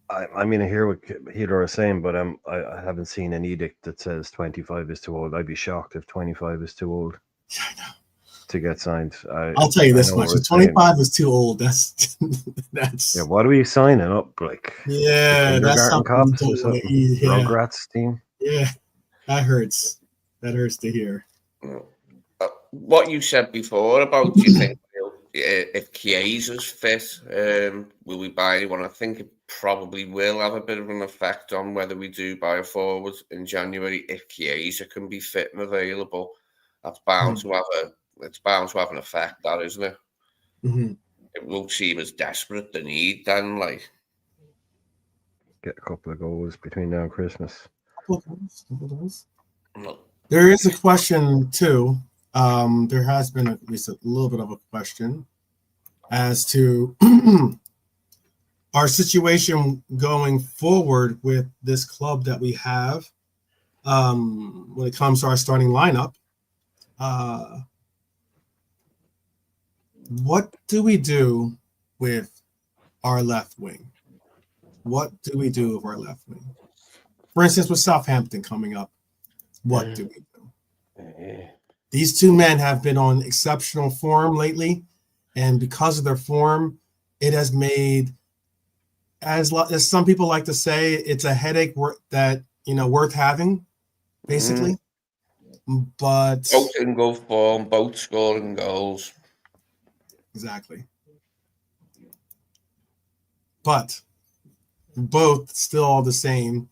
Speaker 5: I mean, I hear what Hidor is saying, but I haven't seen an edict that says 25 is too old. I'd be shocked if 25 is too old.
Speaker 1: Yeah, I know.
Speaker 5: To get signed.
Speaker 1: I'll tell you this much: if 25 is too old, that's
Speaker 5: Yeah. What are we signing up like?
Speaker 1: Yeah, that's something you don't want to eat. Yeah.
Speaker 5: Rugrats team.
Speaker 1: Yeah, that hurts. That hurts to hear.
Speaker 2: What you said before about, do you think if Chiesa's fit, will we buy anyone? I think it probably will have a bit of an effect on whether we do buy a forward in January. If Chiesa can be fit and available, that's bound to have an effect, that, isn't it?
Speaker 1: Mm-hmm.
Speaker 2: It will seem as desperate the need then, like.
Speaker 5: Get a couple of goals between now and Christmas.
Speaker 1: There is a question too. There has been at least a little bit of a question as to our situation going forward with this club that we have when it comes to our starting lineup. What do we do with our left wing? What do we do with our left wing? For instance, with Southampton coming up, what do we do? These two men have been on exceptional form lately, and because of their form, it has made, as some people like to say, it's a headache worth having, basically. But
Speaker 2: both in good form, both scoring goals.
Speaker 1: Exactly. but both still all the same.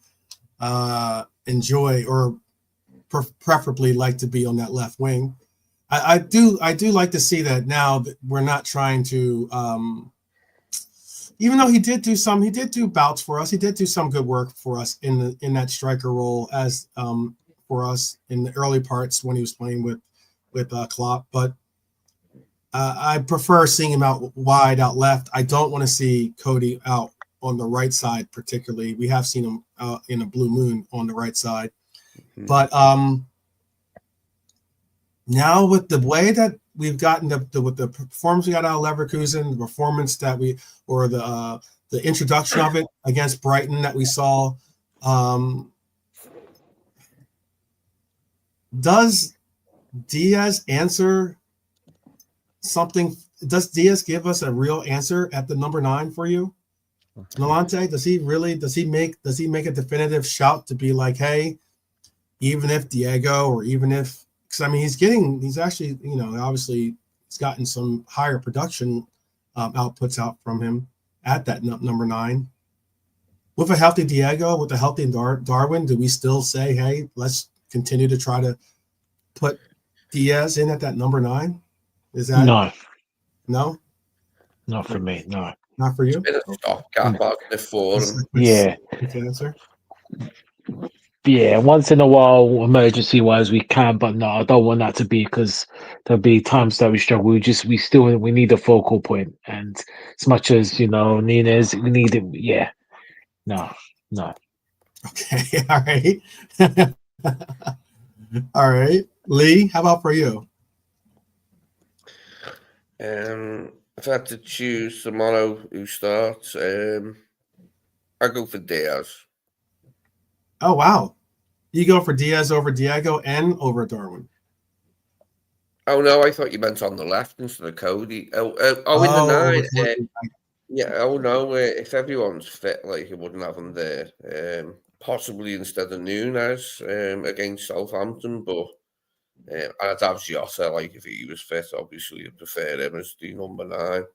Speaker 1: Enjoy or preferably like to be on that left wing. I do like to see that now that we're not trying to. Even though he did do bouts for us. He did do some good work for us in that striker role as for us in the early parts when he was playing with Klopp. But I prefer seeing him out wide, out left. I don't want to see Cody out on the right side, particularly. We have seen him in a blue moon on the right side. Mm-hmm. But now with the way that we've gotten with the performance we got out of Leverkusen, the performance that the introduction of it against Brighton that we saw, does Diaz answer something? Does Diaz give us a real answer at the number 9 for you, Nolante? Does he make a definitive shout to be like, hey, even if Diego or even if, because I mean he's actually, obviously he's gotten some higher production outputs out from him at that number 9. With a healthy Diego, with a healthy Darwin, do we still say, hey, let's continue to try to put Diaz in at that number 9? Is that no?
Speaker 4: Not for me. No,
Speaker 1: not for you.
Speaker 2: It's a bit of stopgap out the forum.
Speaker 4: Yeah.
Speaker 1: Answer.
Speaker 4: Yeah, once in a while, emergency wise, we can, but no, I don't want that to be, because there'll be times that we struggle. We need a focal point, and as much as Nunez, we need it. Yeah, no.
Speaker 1: Okay, all right, all right. Lee, how about for you?
Speaker 2: If I had to choose tomorrow who starts, I go for Diaz.
Speaker 1: Oh wow, you go for Diaz over Diego and over Darwin.
Speaker 2: Oh no, I thought you meant on the left instead of Cody. In the 9. Yeah. Oh no, if everyone's fit, like you wouldn't have him there. Possibly instead of Nunez against Southampton, but I'd have Jota, like if he was fit. Obviously, I'd prefer him as the number 9.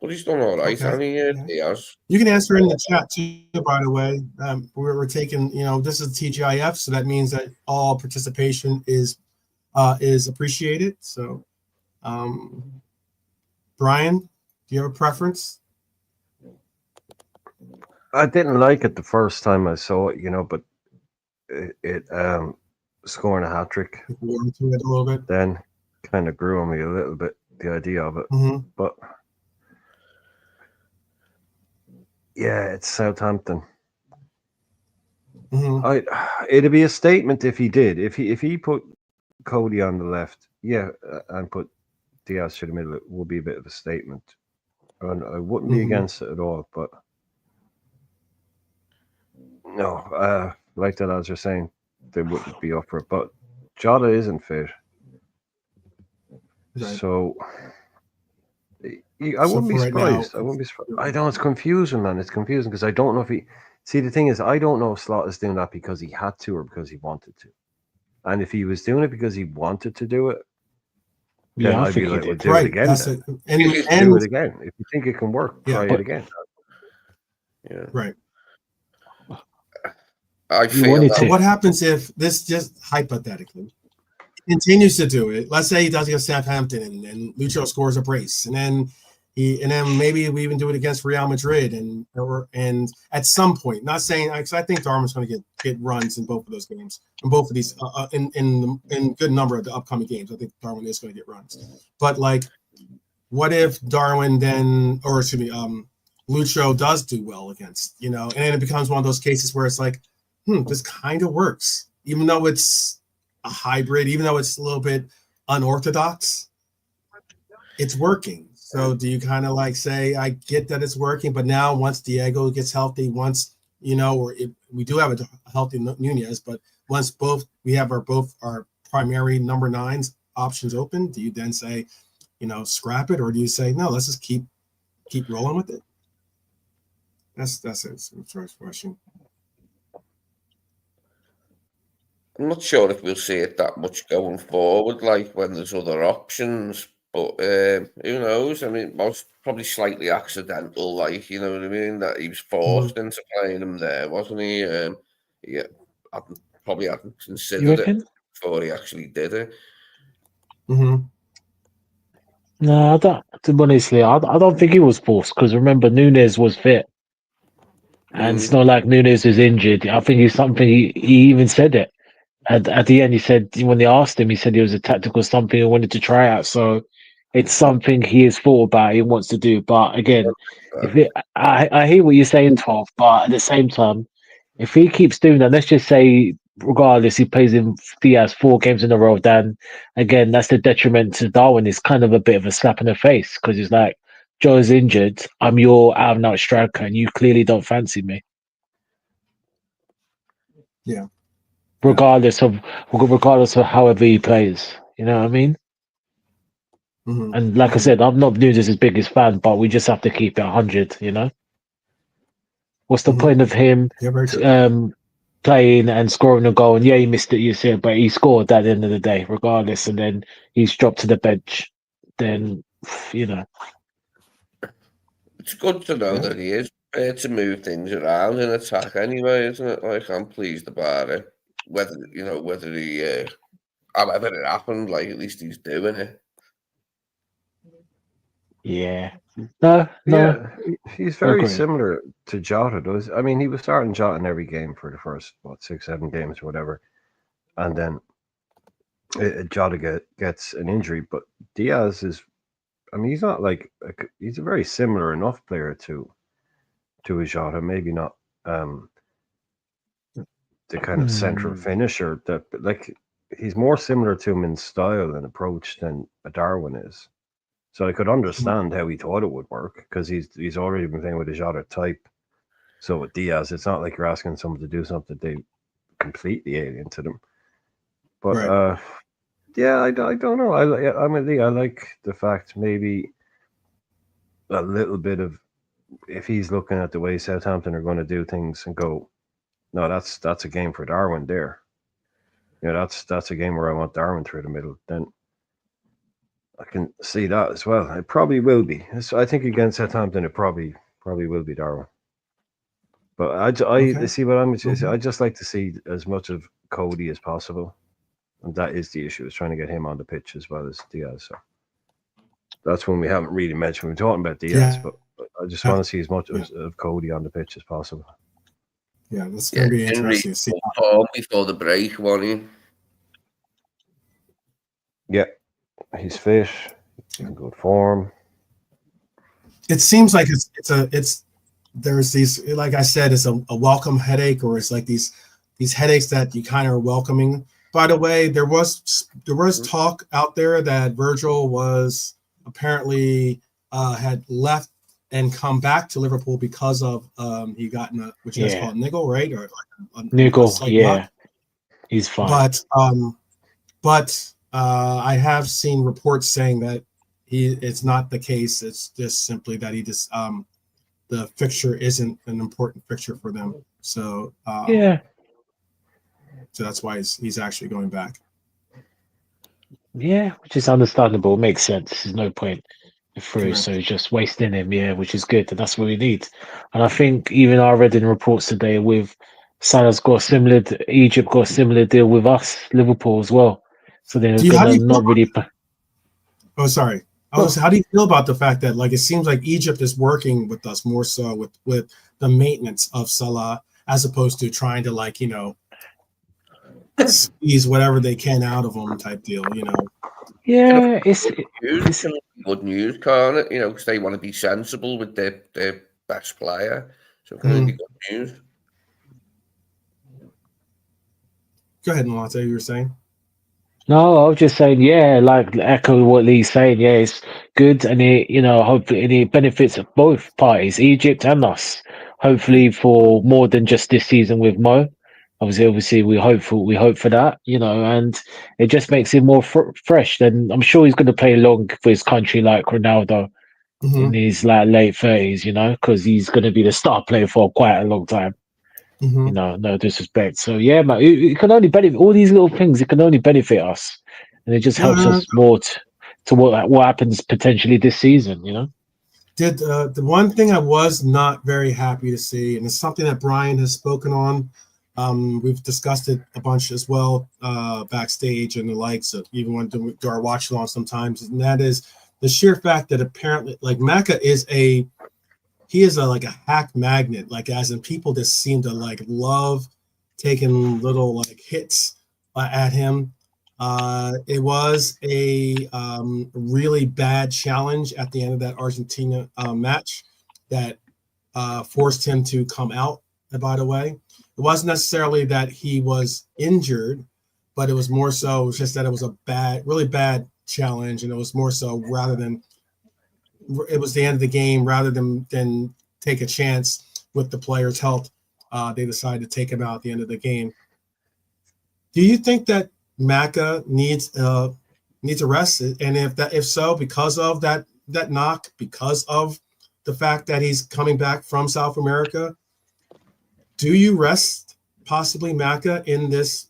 Speaker 2: But he's done all right, hasn't he? Diaz.
Speaker 1: You can answer in the chat too, by the way. We're taking, this is TGIF, so that means that all participation is appreciated. So, Brian, do you have a preference?
Speaker 5: I didn't like it the first time I saw it, but it scoring a hat trick
Speaker 1: warmed to it a little bit.
Speaker 5: Then kind of grew on me a little bit, the idea of it.
Speaker 1: Mm-hmm.
Speaker 5: But yeah, it's Southampton.
Speaker 1: Mm-hmm.
Speaker 5: It'd be a statement if he did. If he put Cody on the left, and put Diaz to the middle, it would be a bit of a statement. And I wouldn't be against it at all. But no, like that, as you're saying, they wouldn't be up for it. But Jota isn't fit. Right. So I wouldn't be surprised. I wouldn't be surprised. I know it's confusing, man. It's confusing because I don't know if he. See, the thing is, I don't know if Slot is doing that because he had to or because he wanted to. And if he was doing it because he wanted to do it, then I'd be like, do it again. And do it again. If you think it can work, try it again.
Speaker 2: Yeah.
Speaker 1: Right.
Speaker 2: I feel that.
Speaker 1: What happens if this, just hypothetically, continues to do it? Let's say he does against Southampton and Lucho scores a brace, and then maybe we even do it against Real Madrid, and at some point, not saying, because I think Darwin's going to get runs in both of those games, in both of these, in good number of the upcoming games. I think Darwin is going to get runs, but like, what if Darwin Lucho does do well against, and then it becomes one of those cases where it's like, this kind of works, even though it's a hybrid, even though it's a little bit unorthodox, it's working. So do you kind of like say, I get that it's working, but now once Diego gets healthy, once, we do have a healthy Nunez, but once we have both our primary number 9s options open, do you then say, scrap it, or do you say, no, let's just keep rolling with it? That's it. First question.
Speaker 2: I'm not sure if we'll see it that much going forward, like when there's other options. But who knows? I mean, it was probably slightly accidental, like, you know what I mean? That he was forced into playing him there, wasn't he? Yeah, probably hadn't
Speaker 4: You
Speaker 2: considered it
Speaker 4: reckon?
Speaker 2: before he actually did it.
Speaker 1: Mm-hmm.
Speaker 4: No, I don't. To be honestly, I don't think he was forced because remember Nunes was fit, and it's not like Nunes was injured. I think it's something he even said it at the end. He said when they asked him, he said it was a tactical something he wanted to try out. So it's something he has thought about. He wants to do. But again, I hear what you're saying, 12. But at the same time, if he keeps doing that, let's just say, regardless, he plays in Diaz 4 games in a row, then again, that's the detriment to Darwin. It's kind of a bit of a slap in the face because it's like, Joe's injured. I'm your out and out striker, and you clearly don't fancy me.
Speaker 1: Yeah.
Speaker 4: Regardless of however he plays. You know what I mean?
Speaker 1: Mm-hmm.
Speaker 4: And like I said, I'm not Nunes' biggest fan, but we just have to keep it 100, you know? What's the point of him
Speaker 1: Yeah, very true.
Speaker 4: playing and scoring a goal? And yeah, he missed it, you see, but he scored at the end of the day, regardless. And then he's dropped to the bench. Then, you know.
Speaker 2: It's good to know that he is prepared to move things around in attack anyway, isn't it? Like, I'm pleased about it. Whether he, however it happened, like, at least he's doing it.
Speaker 4: Yeah. No.
Speaker 5: Yeah, he's very
Speaker 4: Agree.
Speaker 5: similar to Jota. I mean, he was starting Jota in every game for the first 6, 7 games or whatever, and then Jota gets an injury. But Diaz is, I mean, he's not like he's a very similar enough player to a Jota. Maybe not the kind of central finisher that, but like he's more similar to him in style and approach than a Darwin is. So I could understand how he thought it would work because he's already been playing with a Jota type. So with Diaz, it's not like you're asking someone to do something they completely alien to them. But yeah, I don't know. I'm with Lee. I like the fact maybe a little bit of if he's looking at the way Southampton are going to do things and go, no, that's a game for Darwin there. You know, that's a game where I want Darwin through the middle. Then I can see that as well. It probably will be. I think against Southampton, it probably will be Darwin. But I see what I'm. I just like to see as much of Cody as possible, and that is the issue. Is trying to get him on the pitch as well as Diaz. So that's when we haven't really mentioned. We're talking about Diaz, but I just want to see as much of Cody on the pitch as possible.
Speaker 1: Yeah, that's going to be interesting to see.
Speaker 2: Before the break, won't he?
Speaker 5: Yeah, he's fit, in good form.
Speaker 1: It seems like there's these, like I said, it's a welcome headache, or it's like these headaches that you kind of are welcoming. By the way, there was talk out there that Virgil was apparently had left and come back to Liverpool because of he got in which is called niggle, right? Or like
Speaker 4: niggle, yeah.
Speaker 1: knock.
Speaker 4: He's fine.
Speaker 1: But I have seen reports saying that it's not the case. It's just simply that he just the fixture isn't an important fixture for them. So so that's why he's actually going back.
Speaker 4: Yeah, which is understandable. Makes sense. There's no point through,
Speaker 1: Correct.
Speaker 4: so just wasting him, which is good. And that's what we need. And I think even I read in reports today with Salah's got a similar, Egypt got a similar deal with us, Liverpool as well. So they're gonna not really.
Speaker 1: Oh, sorry. How do you feel about the fact that like it seems like Egypt is working with us more so with the maintenance of Salah as opposed to trying to like squeeze whatever they can out of him type deal,
Speaker 4: Yeah, it's
Speaker 2: good news, can't it? Because they want to be sensible with their best player. So it can be good news.
Speaker 1: Go ahead, Malate, you were saying?
Speaker 4: No, I was just saying, like echo what Lee's saying. Yeah, it's good, and hopefully, it benefits both parties, Egypt and us. Hopefully, for more than just this season with Mo. Obviously, we hope for that, and it just makes him more fresh. Then I'm sure he's going to play long for his country, like Ronaldo, in his like late 30s, because he's going to be the star player for quite a long time. No disrespect. So yeah, man, it can only benefit all these little things. It can only benefit us, and it just helps us more to what happens potentially this season.
Speaker 1: Did the one thing I was not very happy to see, and it's something that Brian has spoken on. We've discussed it a bunch as well backstage and the likes of even when do our watch along sometimes, and that is the sheer fact that apparently like Maka is a like a hack magnet, like as in people just seem to like love taking little like hits at him. It was a really bad challenge at the end of that Argentina match that forced him to come out. By the way, it wasn't necessarily that he was injured, but it was more so just that it was a really bad challenge, and it was more so it was the end of the game rather than take a chance with the player's health. They decided to take him out at the end of the game. Do you think that Maka needs a rest? And if so, because of that knock, because of the fact that he's coming back from South America, do you rest possibly Maka in this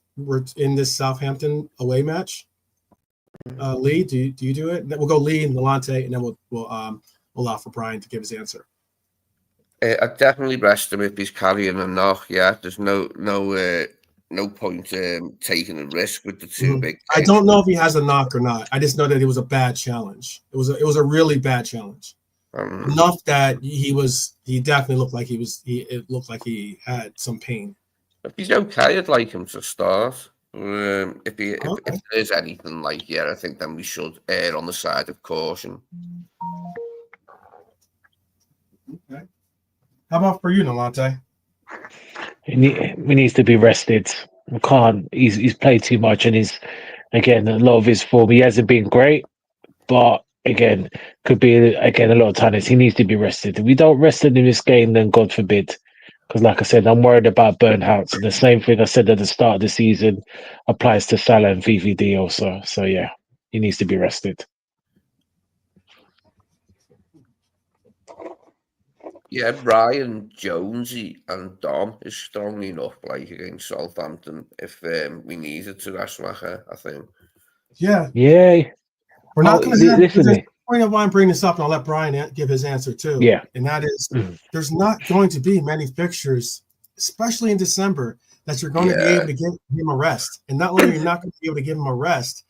Speaker 1: Southampton away match? Lee, do you do it? We'll go Lee and Nalante, and then we'll allow for Brian to give his answer.
Speaker 2: I'd definitely rest him if he's carrying a knock. Yeah, there's no point taking a risk with the two big.
Speaker 1: I don't know if he has a knock or not. I just know that it was a bad challenge. It was a really bad challenge. Enough that he definitely looked like it looked like he had some pain.
Speaker 2: If he's okay, I'd like him to start. If there is anything like I think then we should err on the side of caution.
Speaker 1: Okay. How about for you, Nalante?
Speaker 4: He needs to be rested. We can't. He's played too much, and again a lot of his form. He hasn't been great, but again could be a lot of times he needs to be rested. If we don't rest him in this game, then God forbid. Because like I said, I'm worried about burnouts. And the same thing I said at the start of the season applies to Salah and VVD also. So yeah, he needs to be rested.
Speaker 2: Yeah, Ryan, Jonesy, and Dom is strong enough, like against Southampton, if we needed to rest Maka, I think.
Speaker 1: Yeah. We're not going to have. There's a point of why I'm bringing this up, and I'll let Brian give his answer too.
Speaker 4: Yeah.
Speaker 1: And that is, there's not going to be many fixtures, especially in December, that you're going to be able to give him a rest. And not only are you not going to be able to give him a rest,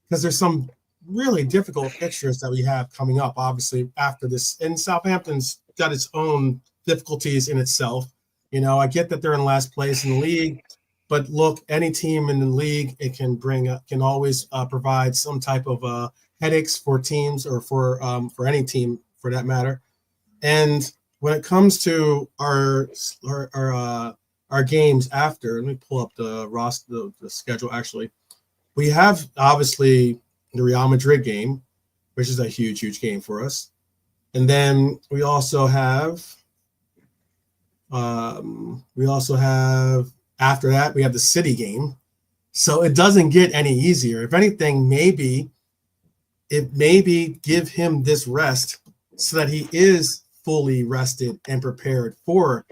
Speaker 1: because there's some really difficult fixtures that we have coming up, obviously, after this. And Southampton's got its own difficulties in itself. I get that they're in last place in the league, but look, any team in the league, it can always provide some type of headaches for teams or for any team for that matter. And when it comes to our games after, let me pull up the schedule. Actually, we have obviously the Real Madrid game, which is a huge game for us, and then we also have after that, we have the City game. So it doesn't get any easier. If anything, maybe give him this rest so that he is fully rested and prepared for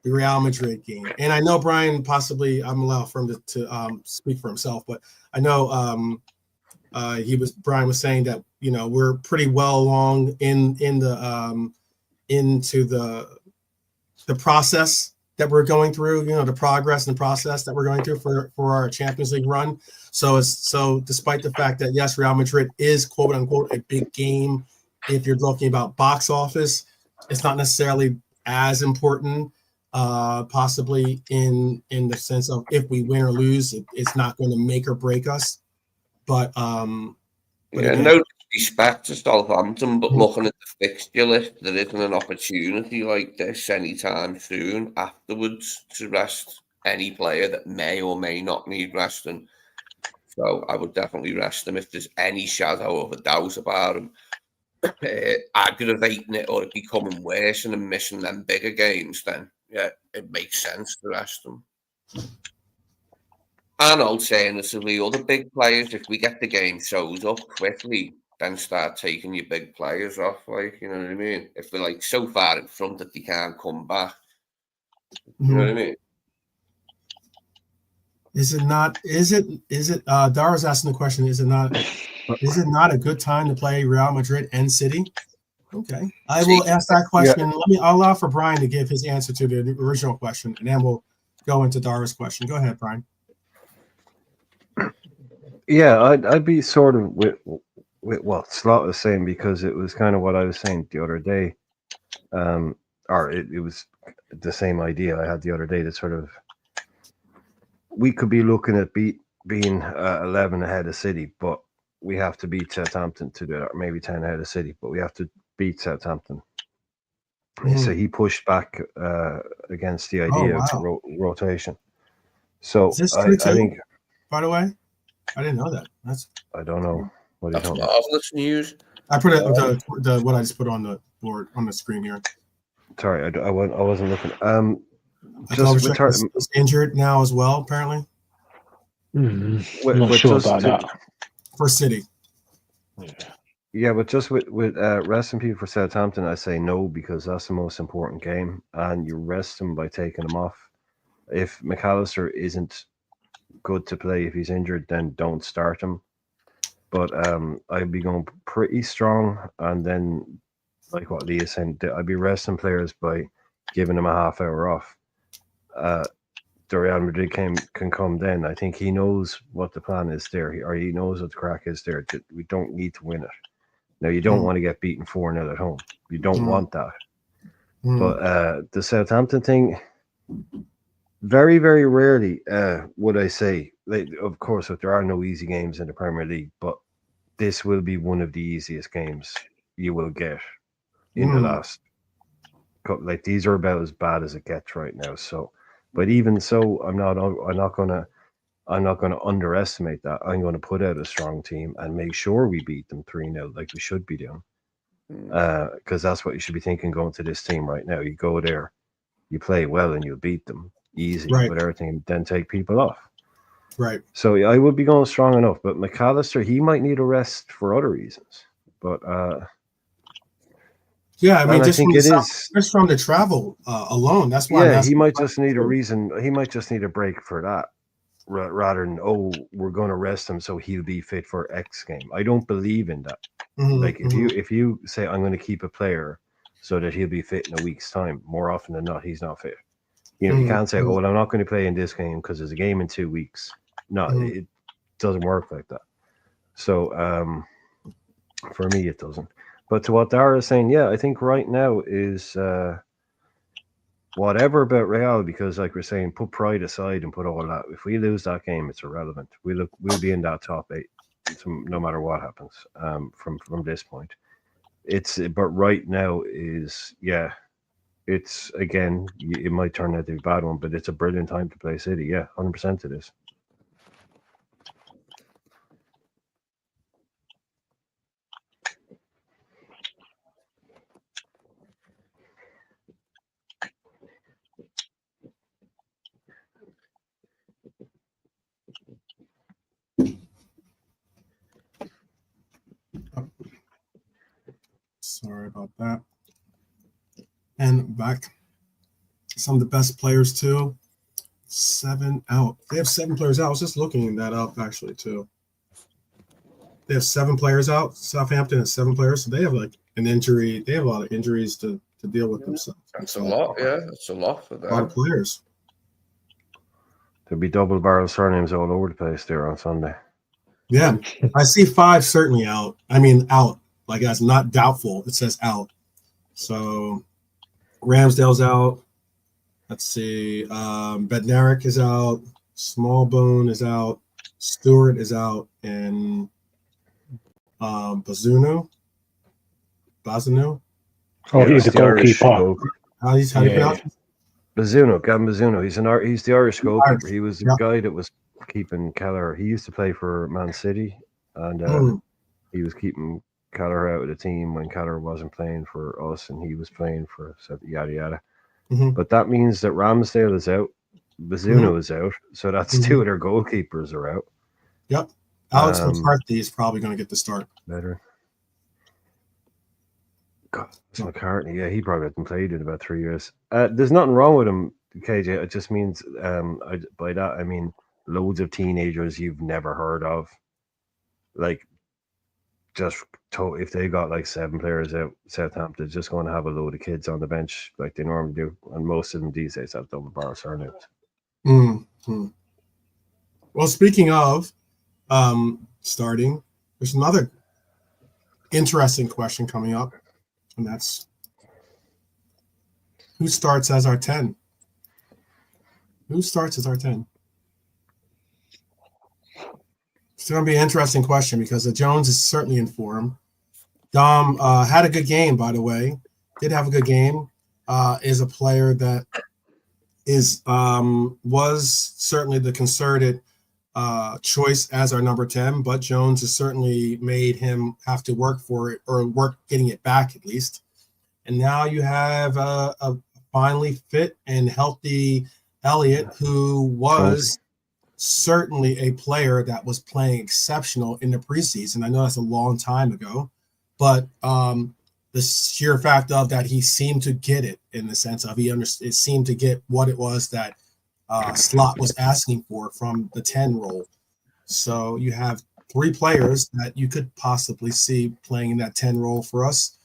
Speaker 1: the Real Madrid game. And I know Brian, possibly I'm allowed for him to speak for himself, but I know Brian was saying that we're pretty well along into the process that we're going through, the progress and process that we're going through for our Champions League run. So despite the fact that yes, Real Madrid is quote unquote a big game, if you're talking about box office, it's not necessarily as important, possibly in the sense of if we win or lose, it's not going to make or break us. But again,
Speaker 2: no disrespect to Southampton, but looking at the fixture list, there isn't an opportunity like this anytime soon afterwards to rest any player that may or may not need resting. So I would definitely rest him if there's any shadow of a doubt about him aggravating it or becoming worse and missing them bigger games. Then it makes sense to rest him. And alternatively, other big players, if we get the game shows up quickly, then start taking your big players off, you know what I mean? If they're so far in front that they can't come back, you know what I mean?
Speaker 1: Is it not? Is it? Dara's asking the question. Is it not a good time to play Real Madrid and City? Okay, I will ask that question. I'll allow for Brian to give his answer to the original question, and then we'll go into Dara's question. Go ahead, Brian.
Speaker 5: Yeah, I'd be sort of with what Slot was saying, because it was kind of what I was saying the other day, or it was the same idea I had the other day. That sort of we could be looking at being 11 ahead of City, but we have to beat Southampton to do it, or maybe 10 ahead of City, but we have to beat Southampton. So he pushed back against the idea of rotation. So
Speaker 1: is this
Speaker 5: I think,
Speaker 1: by the way, I didn't know that.
Speaker 5: I don't know what
Speaker 2: that's marvelous news.
Speaker 1: I put it the what I just put on the board on the screen here.
Speaker 5: Sorry, I wasn't looking.
Speaker 1: Just is injured now as well, apparently.
Speaker 4: Not sure about that.
Speaker 1: For City.
Speaker 5: Yeah, but just with resting people for Southampton, I say no, because that's the most important game, and you rest them by taking them off. If McAllister isn't good to play, if he's injured, then don't start him. But I'd be going pretty strong, and then, like what Lee is saying, I'd be resting players by giving them a half hour off. The Real Madrid can come then. I think he knows what the plan is there, or he knows what the crack is there. We don't need to win it. Now, you don't want to get beaten 4-0 at home. You don't want that. But the Southampton thing, very, very rarely would I say, of course, there are no easy games in the Premier League, but this will be one of the easiest games you will get in the last couple. Like, these are about as bad as it gets right now. So, but even so, I'm not going to underestimate that. I'm going to put out a strong team and make sure we beat them 3-0 like we should be doing. Because that's what you should be thinking going to this team right now. You go there, you play well, and you'll beat them easy with everything, then take people off.
Speaker 1: Right.
Speaker 5: So I would be going strong enough. But McAllister, he might need a rest for other reasons. But
Speaker 1: yeah, I mean, just from the travel alone. That's why.
Speaker 5: Yeah, he might just need a reason. He might just need a break for that, rather than we're going to rest him so he'll be fit for X game. I don't believe in that. Like if you say I'm going to keep a player so that he'll be fit in a week's time, more often than not he's not fit. You know, you can't say, well, I'm not going to play in this game because there's a game in 2 weeks. No, it doesn't work like that. So for me, it doesn't. But to what Dara is saying, yeah, I think right now is whatever about Real, because like we're saying, put pride aside and put all that. If we lose that game, it's irrelevant. We'll be in that top 8, no matter what happens from this point. But right now is it's again, it might turn out to be a bad one, but it's a brilliant time to play City. Yeah, 100% it is.
Speaker 1: Sorry about that. And back. Some of the best players too. 7 out. They have 7 players out. I was just looking that up actually too. They have 7 players out. Southampton has 7 players, so they have like an injury. They have a lot of injuries to deal with themselves.
Speaker 2: That's a lot. Yeah, that's a lot for them.
Speaker 1: A lot of players.
Speaker 5: There'll be double barrel surnames all over the place there on Sunday.
Speaker 1: Yeah, I see 5 certainly out. I mean, out. Like that's not doubtful. It says out. So Ramsdale's out. Let's see. Bednarik is out. Smallbone is out. Stewart is out. And Bazunu.
Speaker 4: Oh, he's the goalkeeper.
Speaker 1: How do you pronounce it?
Speaker 5: Bazunu, Gavin Bazunu. He's the Irish goalkeeper. He was the guy that was keeping Kelleher. He used to play for Man City, and he was keeping Kelleher out of the team when Kelleher wasn't playing for us, and he was playing for yada yada. But that means that Ramsdale is out, Bazunu is out, so that's 2 of their goalkeepers are out.
Speaker 1: Yep. Alex McCarthy is probably going to get the start.
Speaker 5: Better. God, McCartney, yeah, he probably hasn't played in about 3 years. There's nothing wrong with him, KJ. It just means by that I mean loads of teenagers you've never heard of. Like, if they got like 7 players out, Southampton's just going to have a load of kids on the bench like they normally do, and most of them these days have double bar surnames.
Speaker 1: Mm-hmm. Well, speaking of starting, there's another interesting question coming up, and that's who starts as our 10? Who starts as our 10? It's going to be an interesting question because the Jones is certainly in form. Dom had a good game, by the way. Did have a good game. Is a player that was certainly the concerted choice as our number 10, but Jones has certainly made him have to work for it, or work getting it back at least. And now you have a finally fit and healthy Elliott, who was certainly a player that was playing exceptional in the preseason. I know that's a long time ago, but the sheer fact of that he seemed to get it, in the sense of it seemed to get what it was that Slot was asking for from the 10 role. So you have 3 players that you could possibly see playing in that 10 role for us.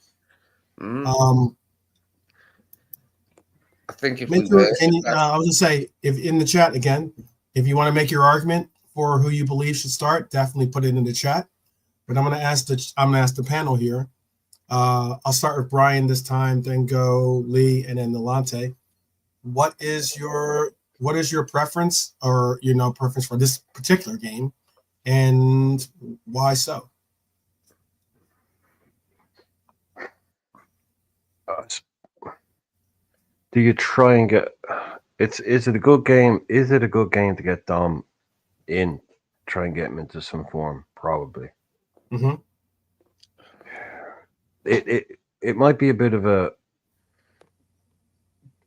Speaker 2: I think if
Speaker 1: I was going to say, if in the chat again, if you want to make your argument for who you believe should start, definitely put it in the chat. But I'm going to ask the panel here. I'll start with Brian this time, then go Lee, and then Nalante. What is your preference, or preference for this particular game, and why so?
Speaker 5: Do you try and get? Is it a good game? Is it a good game to get Dom in? Try and get him into some form, probably.
Speaker 1: Mm-hmm.
Speaker 5: It might be a bit of a.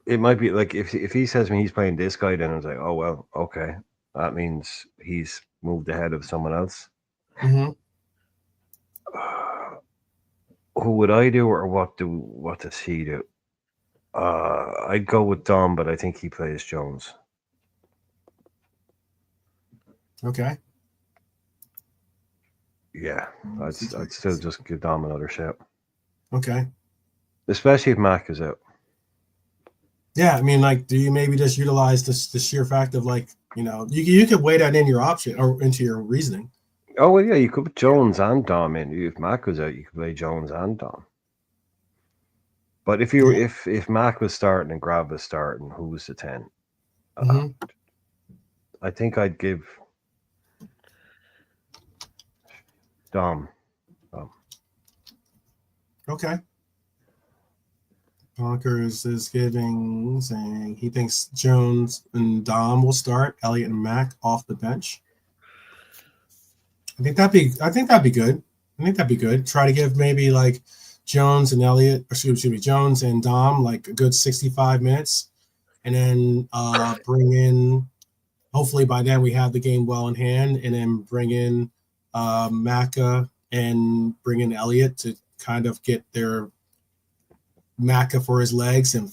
Speaker 5: It might be like if he says to me he's playing this guy, then I was like, oh well, okay, that means he's moved ahead of someone else.
Speaker 1: Mm-hmm.
Speaker 5: Who would I do, or what does he do? I'd go with Dom, but I think he plays Jones.
Speaker 1: Okay.
Speaker 5: Yeah, I'd still just give Dom another shout.
Speaker 1: Okay.
Speaker 5: Especially if Mac is out.
Speaker 1: Yeah, I mean, like, do you maybe just utilize the sheer fact of, like, you could weigh that in your option or into your reasoning.
Speaker 5: Oh well, yeah, you could put Jones and Dom in. If Mac was out, you could play Jones and Dom. But if Mac was starting and Grab was starting, who was the 10? I think I'd give Dom.
Speaker 1: Okay. Bonkers is saying he thinks Jones and Dom will start, Elliott and Mac off the bench. I think that'd be good. Try to give maybe like Jones and Elliott, Jones and Dom like a good 65 minutes, and then bring in. Hopefully by then we have the game well in hand, and then bring in Macca and bring in Elliott to kind of get their Macca for his legs and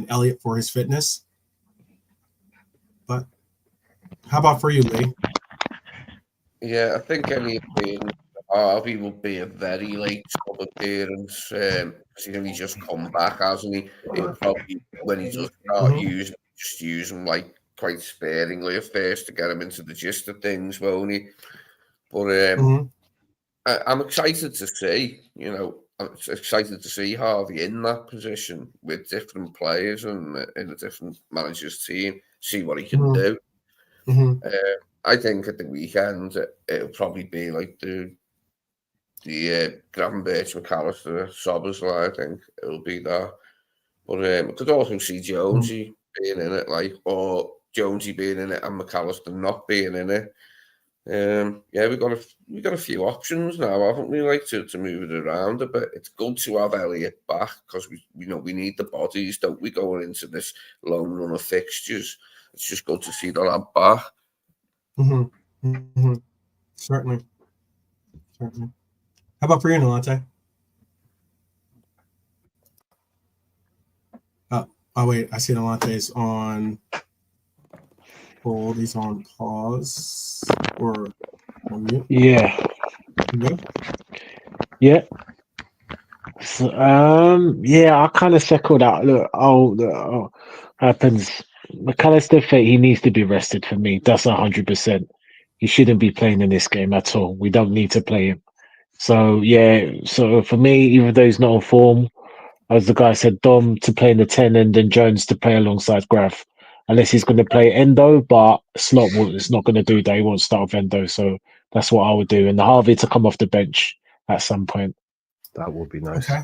Speaker 1: Elliott for his fitness. But how about for you, Lee?
Speaker 2: Yeah, I think Elliott being Harvey would be a very late sub appearance. He's only just come back, hasn't he? He'll probably, when he does start use him like quite sparingly at first to get him into the gist of things, won't he? But I'm excited to see, I'm excited to see Harvey in that position with different players and in a different manager's team, see what he can do. I think at the weekend it'll probably be like the Gravenberch, McAllister, Soboslai. I think it'll be that. But I could also see Jonesy being in it, or Jonesy being in it and McAllister not being in it. Yeah, we got a few options now, haven't we? Like to move it around a bit. It's good to have Elliott back because we need the bodies, don't we, going into this long run of fixtures. It's just good to see the lad back.
Speaker 1: Certainly. How about for you, Nalante? Oh wait, I see Nalante's on hold. He's on pause or on mute.
Speaker 4: Yeah.
Speaker 1: Okay.
Speaker 4: Yeah. So, yeah, I kind of second that. Look, happens. McAllister, he needs to be rested for me. That's 100%. He shouldn't be playing in this game at all. We don't need to play him. So yeah, so for me, even though he's not on form, as the guy said, Dom to play in the 10 and then Jones to play alongside Graf. Unless he's going to play Endo, but Slot is not going to do that. He won't start with Endo. So that's what I would do. And the Harvey to come off the bench at some point.
Speaker 5: That would be nice.
Speaker 1: Okay.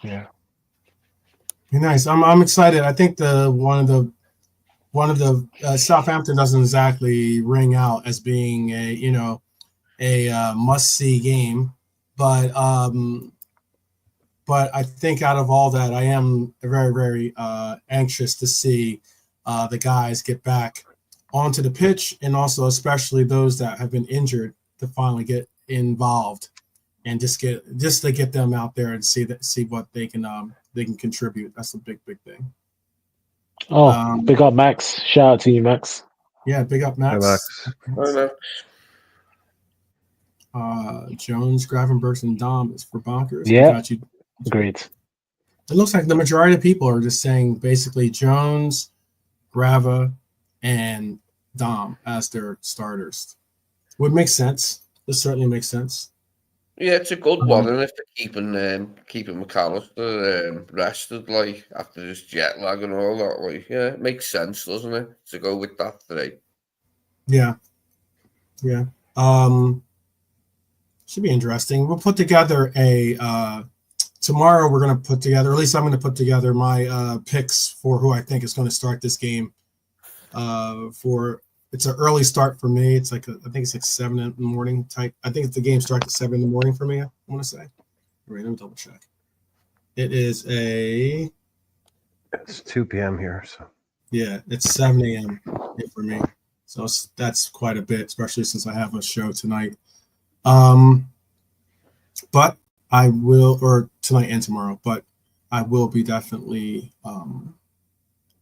Speaker 4: Yeah.
Speaker 1: Nice. I'm excited. I think one of the Southampton doesn't exactly ring out as being a must see game, but I think out of all that, I am very, very anxious to see the guys get back onto the pitch, and also especially those that have been injured to finally get involved and just to get them out there and see what they can contribute. That's a big thing.
Speaker 4: Oh, big up Max! Shout out to you, Max.
Speaker 1: Yeah, big up Max.
Speaker 2: Hi, Max.
Speaker 1: Jones, Gravenbergs, and Dom is for bonkers.
Speaker 4: Yeah,
Speaker 1: got you.
Speaker 4: Agreed.
Speaker 1: It looks like the majority of people are just saying basically Jones, Grava, and Dom as their starters. Would make sense. This certainly makes sense.
Speaker 2: Yeah, it's a good one, and if they're keeping McAllister rested, like after this jet lag and all that, like it makes sense, doesn't it, to go with that today?
Speaker 1: Yeah. Should be interesting. We'll put together tomorrow. We're going to put together, or at least I'm going to put together my picks for who I think is going to start this game. It's an early start for me. It's like I think it's like 7 in the morning type. I think the game starts at 7 in the morning for me. I want to say. Wait, let me double check. It's
Speaker 5: 2 p.m. here, so
Speaker 1: yeah, it's 7 a.m. here for me. So that's quite a bit, especially since I have a show tonight. But I will, or tonight and tomorrow. But I will be definitely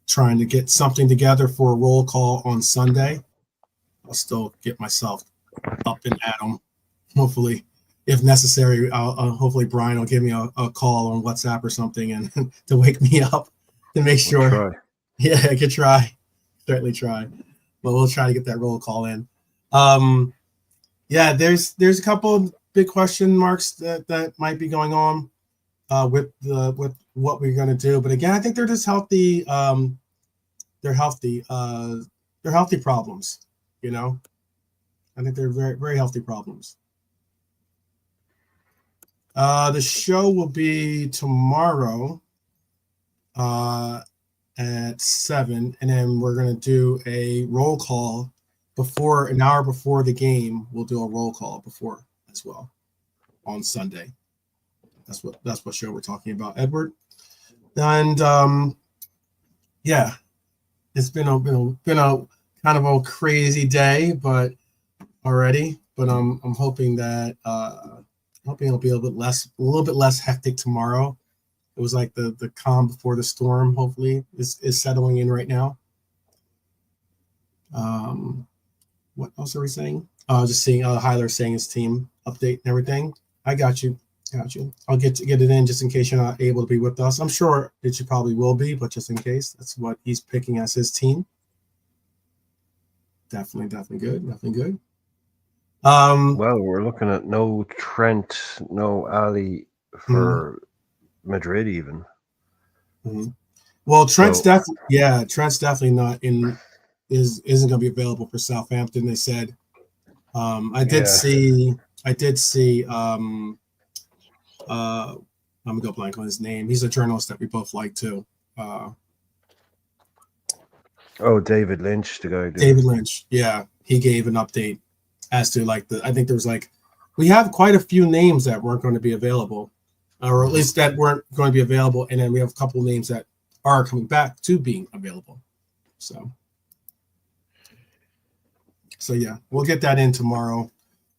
Speaker 1: trying to get something together for a roll call on Sunday. I'll still get myself up and at them. Hopefully, if necessary, hopefully Brian will give me a call on WhatsApp or something and to wake me up to make sure.
Speaker 5: Try.
Speaker 1: Yeah, I could try. Certainly try. But we'll try to get that roll call in. Yeah, there's a couple of big question marks that might be going on with what we're going to do. But again, I think they're just healthy. They're healthy problems. I think they're very, very healthy problems. The show will be tomorrow at 7, and then we're going to do a roll call an hour before the game. We'll do a roll call before as well on Sunday. That's what show we're talking about, Edward. And yeah, it's been a kind of a crazy day, but already. But I'm hoping that it'll be a little bit less hectic tomorrow. It was like the calm before the storm. Hopefully, is settling in right now. What else are we saying? Just seeing Hyler saying his team update and everything. I got you. I'll get it in just in case you're not able to be with us. I'm sure that you probably will be, but just in case, that's what he's picking as his team. Definitely good.
Speaker 5: Well, we're looking at no Trent, no Ali for Madrid even.
Speaker 1: Mm-hmm. Well, Trent's definitely not in. Isn't going to be available for Southampton. They said. I did see. I'm gonna go blank on his name. He's a journalist that we both like too.
Speaker 5: David Lynch, the guy.
Speaker 1: David Lynch, yeah, he gave an update as to I think there was we have quite a few names that weren't going to be available, or at least that weren't going to be available, and then we have a couple of names that are coming back to being available. So yeah, we'll get that in tomorrow.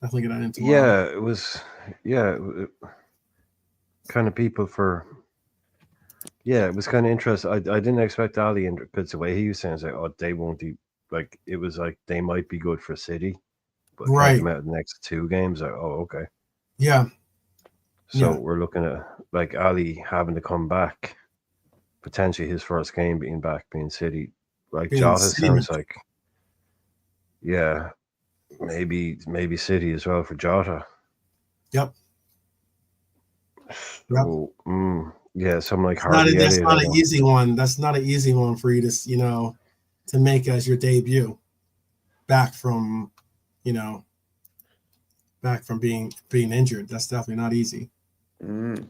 Speaker 1: Definitely get that in tomorrow.
Speaker 5: Yeah, it was. Kind of people for. Yeah, it was kind of interesting. I didn't expect Ali, and because the way he was saying, it's like, they won't like it was like they might be good for City, but
Speaker 1: Right.
Speaker 5: take them out of the next 2 games. Like, oh, okay.
Speaker 1: Yeah.
Speaker 5: So
Speaker 1: Yeah.
Speaker 5: we're looking at like Ali having to come back, potentially his first game being back, being City. Like
Speaker 1: Being
Speaker 5: Jota
Speaker 1: City
Speaker 5: sounds
Speaker 1: match.
Speaker 5: like, yeah, maybe City as well for Jota.
Speaker 1: Yep.
Speaker 5: So, yeah, something like
Speaker 1: That's not
Speaker 5: Harvey
Speaker 1: that's
Speaker 5: Elliott.
Speaker 1: not an easy one. That's not an easy one for you to, you know, to make as your debut back from, you know, back from being injured. That's definitely not easy.
Speaker 2: Mm.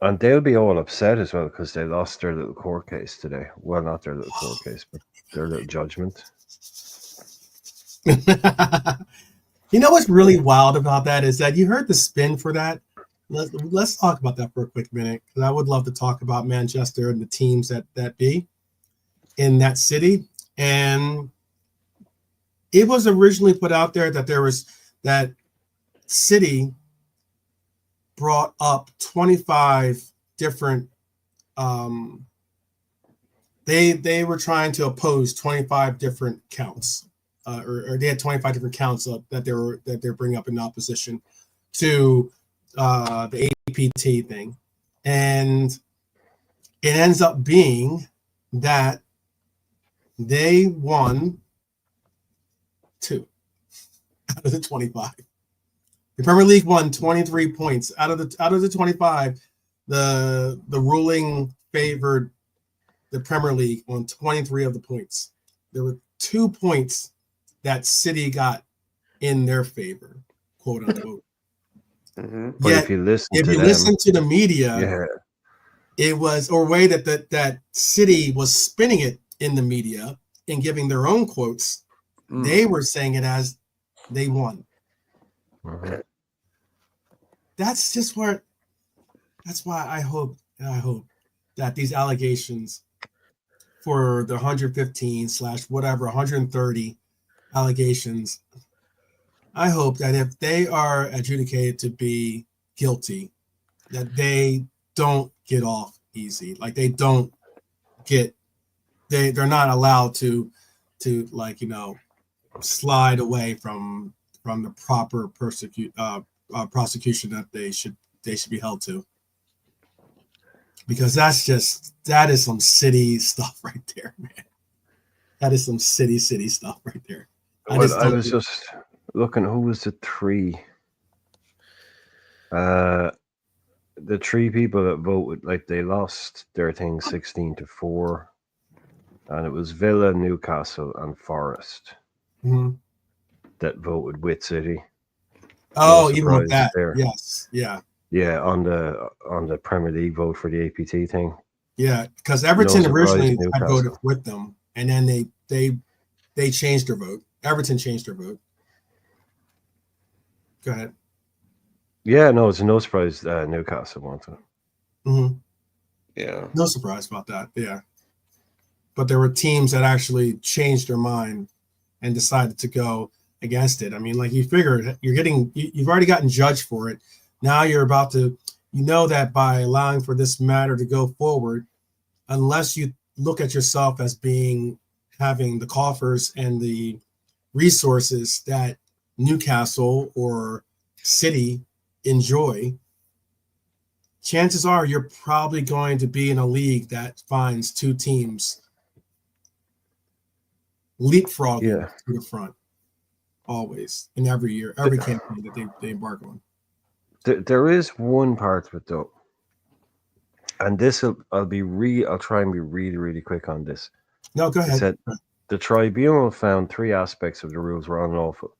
Speaker 5: And they'll be all upset as well because they lost their little court case today. Well, not their little court case, but their little judgment.
Speaker 1: You know what's really wild about that is that you heard the spin for that. Let's talk about that for a quick minute, because I would love to talk about Manchester and the teams that be in that city. And it was originally put out there that there was that City brought up 25 different. They were trying to oppose 25 different counts, or they had 25 different counts that they're bringing up in opposition to the APT thing, and it ends up being that they won 2 out of the 25. The Premier League won 23 points out of the 25. The ruling favored the Premier League on 23 of the points. There were 2 points that City got in their favor, quote unquote.
Speaker 2: Mm-hmm.
Speaker 5: But
Speaker 1: Yet,
Speaker 5: if you listen
Speaker 1: if
Speaker 5: to
Speaker 1: you
Speaker 5: them,
Speaker 1: listen to the media,
Speaker 5: yeah,
Speaker 1: it was or way that City was spinning it in the media and giving their own quotes. They were saying it as they won.
Speaker 5: mhm.
Speaker 1: That's just where. That's why I hope that these allegations for the 115/whatever 130 allegations, I hope that if they are adjudicated to be guilty, that they don't get off easy. Like they don't get they're not allowed to like, you know, slide away from the proper prosecution that they should be held to. Because that is some city stuff right there, man. That is some city stuff right there.
Speaker 5: I was just looking, who was the 3? The 3 people that voted, like they lost their thing 16-4, and it was Villa, Newcastle, and Forest that voted with City.
Speaker 1: Oh,
Speaker 5: No
Speaker 1: even with that,
Speaker 5: there.
Speaker 1: yes, yeah.
Speaker 5: Yeah, on the Premier League vote for the APT thing.
Speaker 1: Yeah, because Everton originally had
Speaker 5: Newcastle
Speaker 1: voted with them, and then they changed their vote. Everton changed their vote. Go ahead.
Speaker 5: Yeah, no, it's no surprise Newcastle wanted it.
Speaker 1: Mm-hmm.
Speaker 2: Yeah.
Speaker 1: No surprise about that. Yeah, but there were teams that actually changed their mind and decided to go against it. I mean, like you figured you've already gotten judged for it. Now you're about to, you know, that by allowing for this matter to go forward, unless you look at yourself as having the coffers and the resources that Newcastle or City enjoy, chances are you're probably going to be in a league that finds 2 teams leapfrogging to the front, always, in every year, every campaign that they embark on.
Speaker 5: There is one part of it though, and this I'll try and be really, really quick on this.
Speaker 1: No, go ahead.
Speaker 5: It said the tribunal found 3 aspects of the rules were unlawful,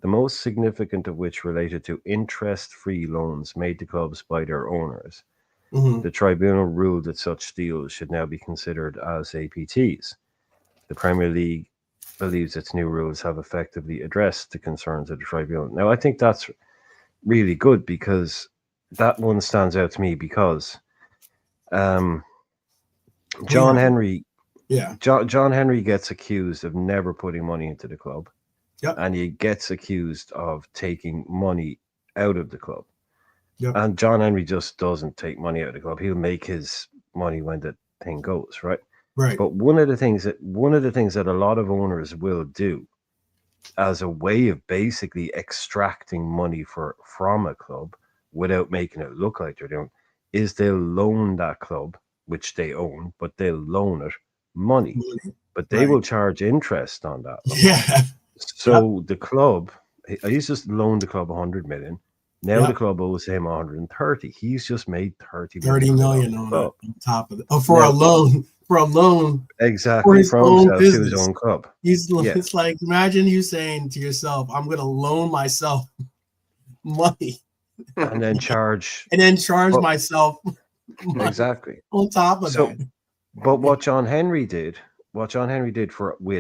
Speaker 5: the most significant of which related to interest-free loans made to clubs by their owners. The tribunal ruled that such deals should now be considered as APTs. The Premier League believes its new rules have effectively addressed the concerns of the tribunal. Now, I think that's really good because that one stands out to me because John Henry gets accused of never putting money into the club.
Speaker 1: Yep.
Speaker 5: And he gets accused of taking money out of the club.
Speaker 1: Yep.
Speaker 5: And John Henry just doesn't take money out of the club. He'll make his money when the thing goes, right?
Speaker 1: Right.
Speaker 5: But one of the things that a lot of owners will do as a way of basically extracting money from a club without making it look like they're doing, is they'll loan that club, which they own, but they'll loan it money. But they will charge interest on that loan.
Speaker 1: Yeah.
Speaker 5: So the club, I used to loan the club 100 million. Now the club owes him 130. He's just made 30
Speaker 1: million on top of it. Oh, for a loan.
Speaker 5: Exactly,
Speaker 1: for his
Speaker 5: from
Speaker 1: own
Speaker 5: himself
Speaker 1: business.
Speaker 5: to his own club.
Speaker 1: It's like, imagine you saying to yourself, I'm going to loan myself money.
Speaker 5: And then charge
Speaker 1: myself money
Speaker 5: exactly
Speaker 1: on top of that.
Speaker 5: But what John Henry did with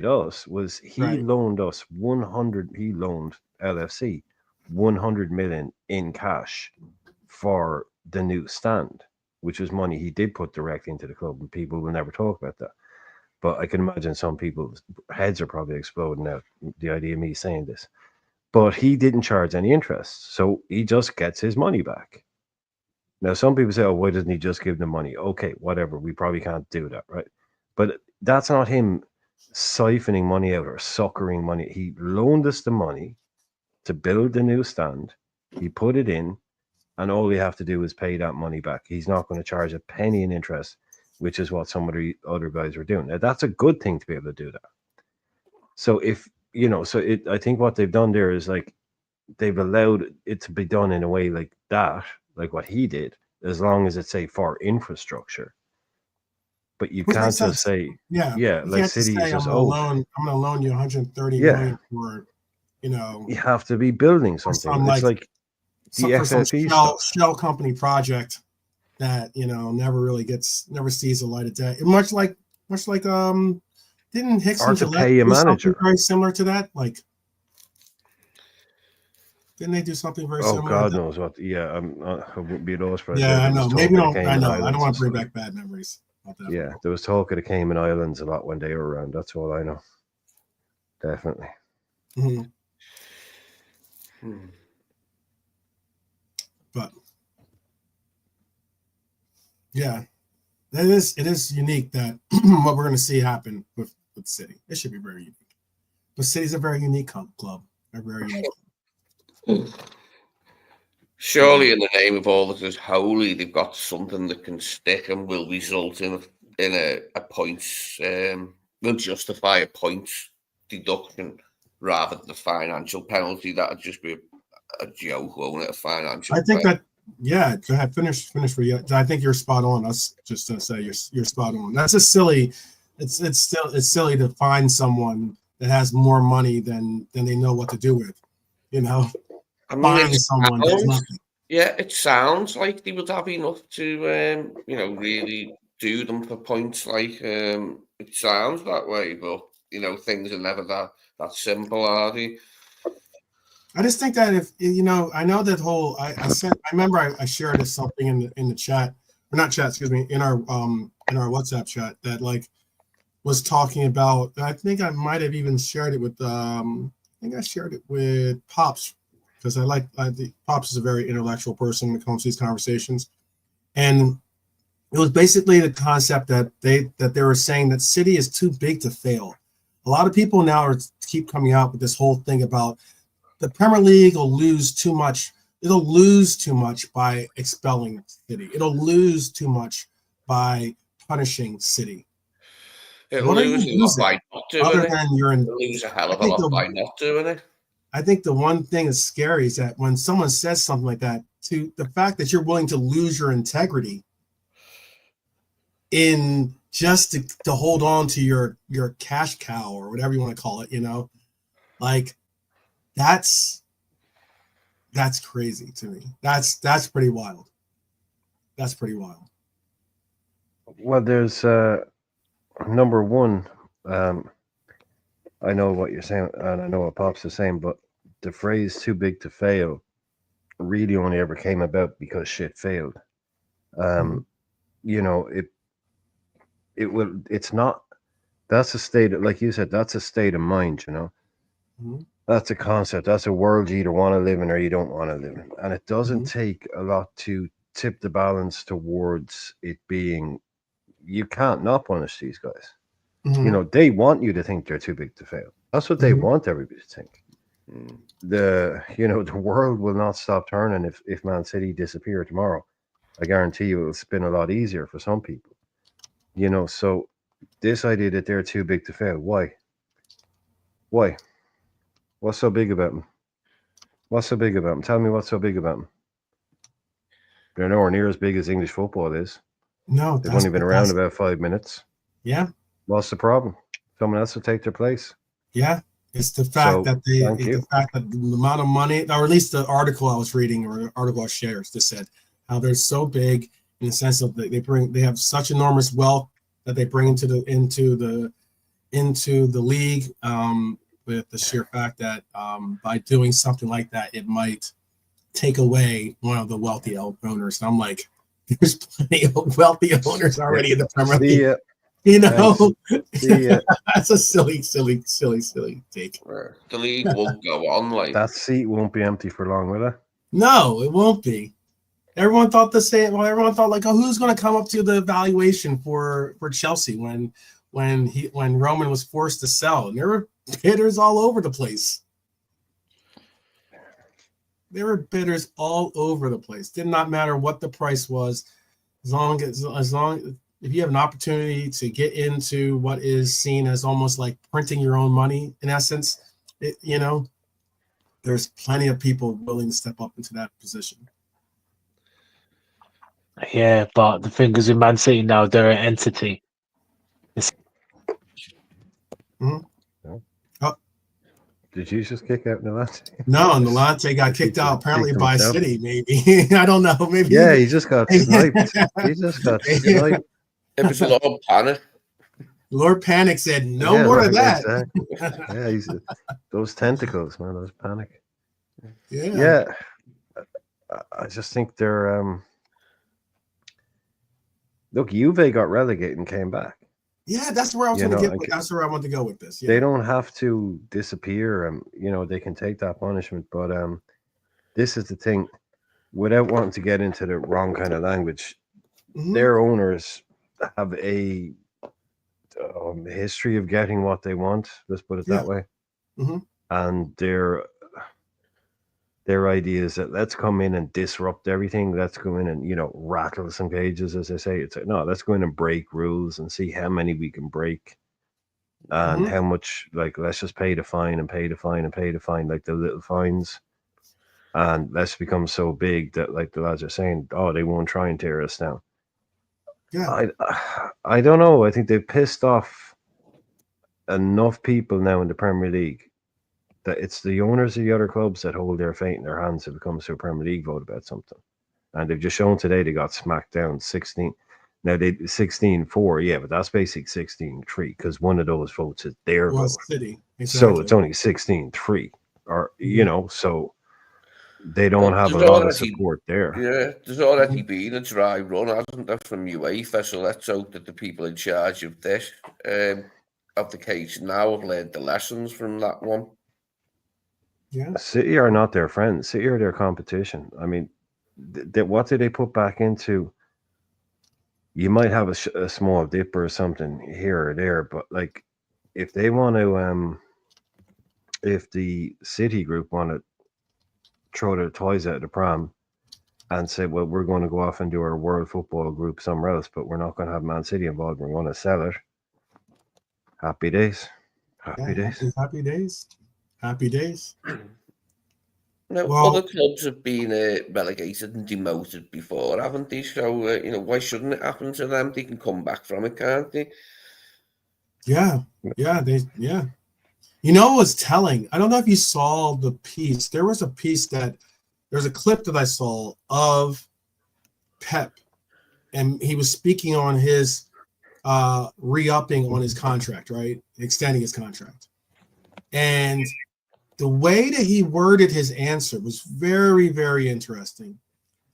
Speaker 5: us was he loaned us 100. He loaned LFC 100 million in cash for the new stand, which was money he did put directly into the club, and people will never talk about that. But I can imagine some people's heads are probably exploding at the idea of me saying this. But he didn't charge any interest, so he just gets his money back. Now, some people say, "Oh, why doesn't he just give them money?" Okay, whatever. We probably can't do that, right? But that's not him siphoning money out or suckering money. He loaned us the money to build the new stand. He put it in, and all we have to do is pay that money back. He's not going to charge a penny in interest, which is what some of the other guys were doing. Now, that's a good thing to be able to do that. So I think what they've done there is like they've allowed it to be done in a way like that, like what he did, as long as it's say for infrastructure. But you can't just say, like City is just
Speaker 1: I'm going to loan you 130 million for,
Speaker 5: you have to be building something. It's like the FFP
Speaker 1: shell company project that never sees the light of day. Much like didn't Hickson
Speaker 5: to pay a manager
Speaker 1: very similar to that? Like, didn't they do something very similar?
Speaker 5: Oh, God knows what. Yeah, I wouldn't be lost for.
Speaker 1: Yeah, I know. Maybe don't. I know. I don't want to bring back bad memories.
Speaker 5: Yeah, there was talk of the Cayman Islands a lot when they were around. That's all I know. Definitely.
Speaker 1: But yeah, it is unique that what we're going to see happen with City. It should be very unique. But City's a very unique club. They're very unique.
Speaker 2: Surely, in the name of all that is holy, they've got something that can stick and will result in a points, will justify a points deduction rather than the financial penalty. That would just be a joke, won't it? A financial.
Speaker 1: I think that. Yeah, go ahead. Finish for you. I think you're spot on. That's just to say you're spot on. That's just silly. It's silly to find someone that has more money than they know what to do with.
Speaker 2: I mean,
Speaker 1: find someone that's nothing.
Speaker 2: Yeah, it sounds like they would have enough to really do them for points. Like it sounds that way, but things are never that simple, are they?
Speaker 1: I just think that if I know that whole I remember I shared something in the chat, or not chat, excuse me, in our WhatsApp chat that like was talking about. I think I might have even shared it with Pops, because Pops is a very intellectual person when it comes to these conversations, and it was basically the concept that they were saying that City is too big to fail. A lot of people now keep coming out with this whole thing about the Premier League will lose too much. It'll lose too much by expelling City. It'll lose too much by punishing City.
Speaker 2: It'll lose a lot by not doing
Speaker 1: other
Speaker 2: it.
Speaker 1: than you're in,
Speaker 2: It'll lose a hell of a lot by not doing it.
Speaker 1: I think the one thing that's scary is that when someone says something like that, to the fact that you're willing to lose your integrity in just to hold on to your cash cow or whatever you want to call it, like that's crazy to me. That's pretty wild. That's pretty wild.
Speaker 5: Well, there's number one. I know what you're saying, and I know what Pops is saying, but the phrase "too big to fail" really only ever came about because shit failed. It will. It's not. That's a state. Like you said, that's a state of mind. That's a concept. That's a world you either want to live in or you don't want to live in, and it doesn't take a lot to tip the balance towards it being, you can't not punish these guys.
Speaker 1: Mhm.
Speaker 5: You know, they want you to think they're too big to fail. That's what they
Speaker 1: Mhm.
Speaker 5: want everybody to think. The world will not stop turning if Man City disappear tomorrow. I guarantee you it'll spin a lot easier for some people. You know, so this idea that they're too big to fail, why? Why? What's so big about them? What's so big about them? Tell me what's so big about them. They're nowhere near as big as English football is.
Speaker 1: No,
Speaker 5: They've only been around about 5 minutes.
Speaker 1: Yeah.
Speaker 5: What's the problem? Someone else will take their place.
Speaker 1: Yeah. It's the fact that the amount of money, or at least the article I was reading, or the article I shared, just said how they're so big in the sense of they have such enormous wealth that they bring into the league, with the sheer fact that by doing something like that, it might take away one of the wealthy owners. And I'm like, there's plenty of wealthy owners already in the Premier League. You know, that's a silly take.
Speaker 2: The league won't go on like
Speaker 5: that. Seat won't be empty for long, will it?
Speaker 1: No, it won't be. Everyone thought the same. Well, everyone thought like, oh, who's going to come up to the valuation for Chelsea when Roman was forced to sell? And there were bidders all over the place. There were bidders all over the place. Did not matter what the price was, as long if you have an opportunity to get into what is seen as almost like printing your own money, in essence, there's plenty of people willing to step up into that position.
Speaker 4: Yeah, but the thing is, in Man City now, they're an entity.
Speaker 5: Did you just kick out Nolante?
Speaker 1: No, Nolante got kicked out apparently by City, maybe. I don't know. Maybe.
Speaker 5: Yeah, he just got sniped. He just got sniped.
Speaker 2: It was a lot of panic.
Speaker 1: Lord Panic said, no more of that.
Speaker 5: Exactly. Yeah, those tentacles, man, those panic.
Speaker 1: Yeah.
Speaker 5: I just think they're look, Juve got relegated and came back.
Speaker 1: Yeah, that's where I was going to get. That's where I want to go with this. Yeah.
Speaker 5: They don't have to disappear, and they can take that punishment. But this is the thing. Without wanting to get into the wrong kind of language, their owners have a history of getting what they want. Let's put it that way. And their idea is that let's come in and disrupt everything. Let's go in and, rattle some cages, as they say. It's like, no, let's go in and break rules and see how many we can break and how much, like, let's just pay the fine and pay the fine and pay the fine, like the little fines. And let's become so big that, like the lads are saying, oh, they won't try and tear us down.
Speaker 1: Yeah.
Speaker 5: I don't know. I think they've pissed off enough people now in the Premier League that it's the owners of the other clubs that hold their fate in their hands if it comes to a Premier League vote about something. And they've just shown today they got smacked down 16. Now they 16-4, yeah, but that's basically 16-3 because one of those votes is their vote.
Speaker 1: City. Exactly.
Speaker 5: So it's only 16-3, or so they don't have a lot of support there.
Speaker 2: Yeah, there's already been a dry run, hasn't there, from UEFA? So let's hope that the people in charge of this of the case now have learned the lessons from that one.
Speaker 1: Yeah,
Speaker 5: City are not their friends. City are their competition. I mean, what do they put back into? You might have a small dip or something here or there, but like, if they want to, if the City group want to throw their toys out of the pram and say, well, we're going to go off and do our World Football Group somewhere else, but we're not going to have Man City involved. We're going to sell it. Happy days. Happy days.
Speaker 1: Happy days.
Speaker 2: Now, other clubs have been relegated and demoted before, haven't they? So, why shouldn't it happen to them? They can come back from it, can't they?
Speaker 1: Yeah. You know what was telling? I don't know if you saw the piece. There was a clip that I saw of Pep, and he was speaking on his re-upping on his contract, right? Extending his contract. And the way that he worded his answer was very, very interesting,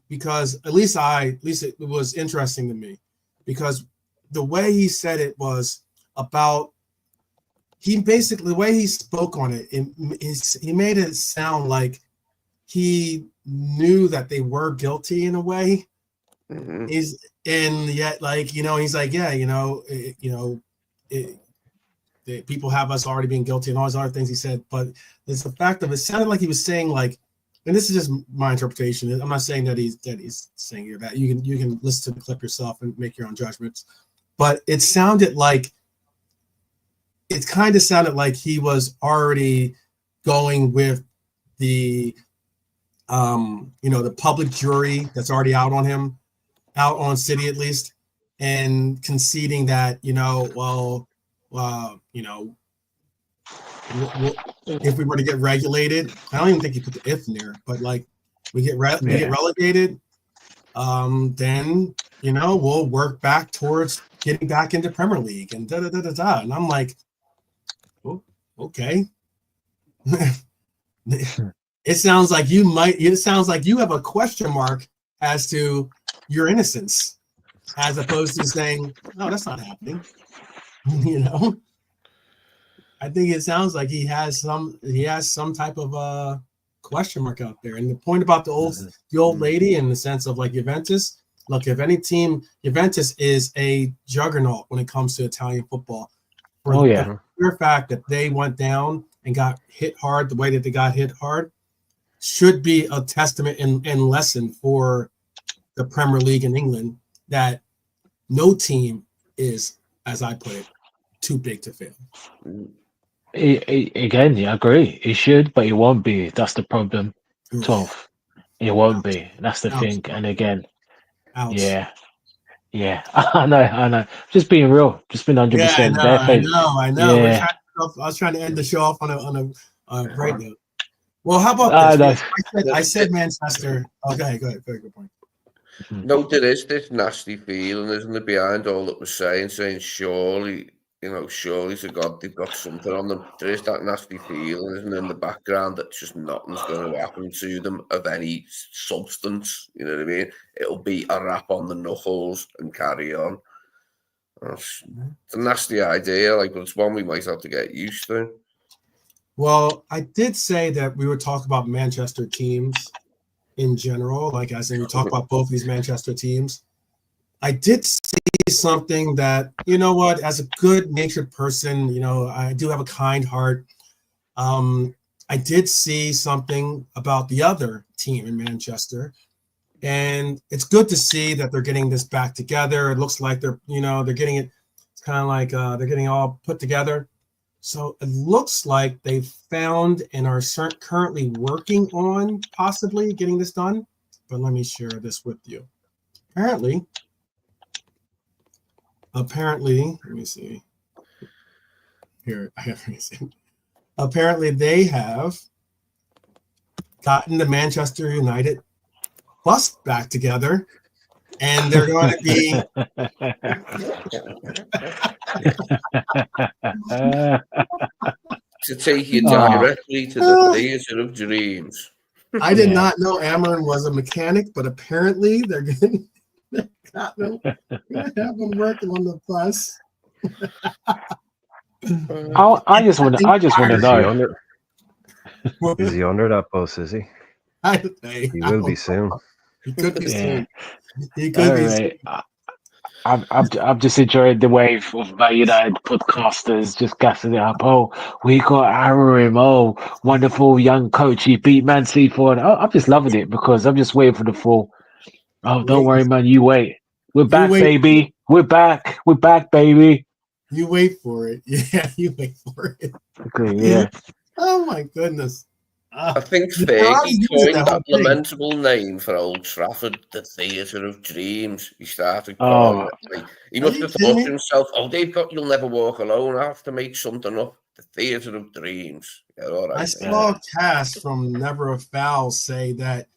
Speaker 1: because at least it was interesting to me, because the way he said it was about, the way he spoke on it, he made it sound like he knew that they were guilty in a way, He's and yet like he's like people have us already being guilty and all these other things he said, but it's the fact of it sounded like he was saying like, and this is just my interpretation. I'm not saying that he's saying that. You can listen to the clip yourself and make your own judgments, but it kind of sounded like he was already going with the the public jury that's already out on him, out on City at least, and conceding that if we were to get regulated, I don't even think he put the if in there, but like we get relegated, then we'll work back towards getting back into Premier League and da da da da da. And I'm like, oh, okay. It sounds like you have a question mark as to your innocence, as opposed to saying, no, that's not happening. I think it sounds like he has some type of question mark out there. And the point about the old lady in the sense of like Juventus, look, if any team, Juventus is a juggernaut when it comes to Italian football. For the pure fact that they went down and got hit hard the way that they got hit hard should be a testament and lesson for the Premier League in England that no team is, as I put it, too big to fail.
Speaker 4: Again, I agree. It should, but it won't be. That's the problem. 12. It won't be. That's the thing. And again, yeah. I know. Just being real. Just being 100%.
Speaker 1: I know.
Speaker 4: Yeah.
Speaker 1: I was trying to end the show off on a great note. Well, how about this? I said Manchester. Okay, go ahead. Very good point.
Speaker 2: No, there is this nasty feeling, isn't there, behind all that we're saying surely, to God, they've got something on them. There is that nasty feeling, isn't there, in the background that just nothing's going to happen to them of any substance. You know what I mean? It'll be a rap on the knuckles and carry on. It's a nasty idea, but it's one we might have to get used to.
Speaker 1: Well, I did say that we would talk about Manchester teams in general, as in we talk about both these Manchester teams. I did see something that, as a good-natured person, I do have a kind heart. I did see something about the other team in Manchester, and it's good to see that they're getting this back together. It looks like they're getting it. It's kind of like they're getting all put together. So it looks like they've found and are currently working on possibly getting this done. But let me share this with you. Apparently, let me see. Here, let me see. Apparently, they have gotten the Manchester United bus back together, and they're going to be.
Speaker 2: To take you directly to the theater of dreams.
Speaker 1: I did not know Amarin was a mechanic, but apparently they're going to have them working on the bus.
Speaker 4: I just want to know.
Speaker 5: Is he under that bus? Is he? He will be soon.
Speaker 1: He could be soon. He could be soon.
Speaker 4: I've just enjoyed the wave of United podcasters just gassing it up. Oh, we got Amorim. Oh, wonderful young coach. He beat Man City 4. I'm just loving it because I'm just waiting for the fall. Oh, don't worry, man. You wait. We're back, baby. We're back. We're back, baby.
Speaker 1: You wait for it. Yeah, you wait for it.
Speaker 4: Okay, yeah.
Speaker 1: Oh my goodness.
Speaker 2: I think Fergie coined that lamentable name for Old Trafford, the Theatre of Dreams. He started calling it. He must have thought to himself, they've got You'll Never Walk Alone. I have to make something up. The Theatre of Dreams. Yeah, all right.
Speaker 1: I saw Cass from Never a Foul say that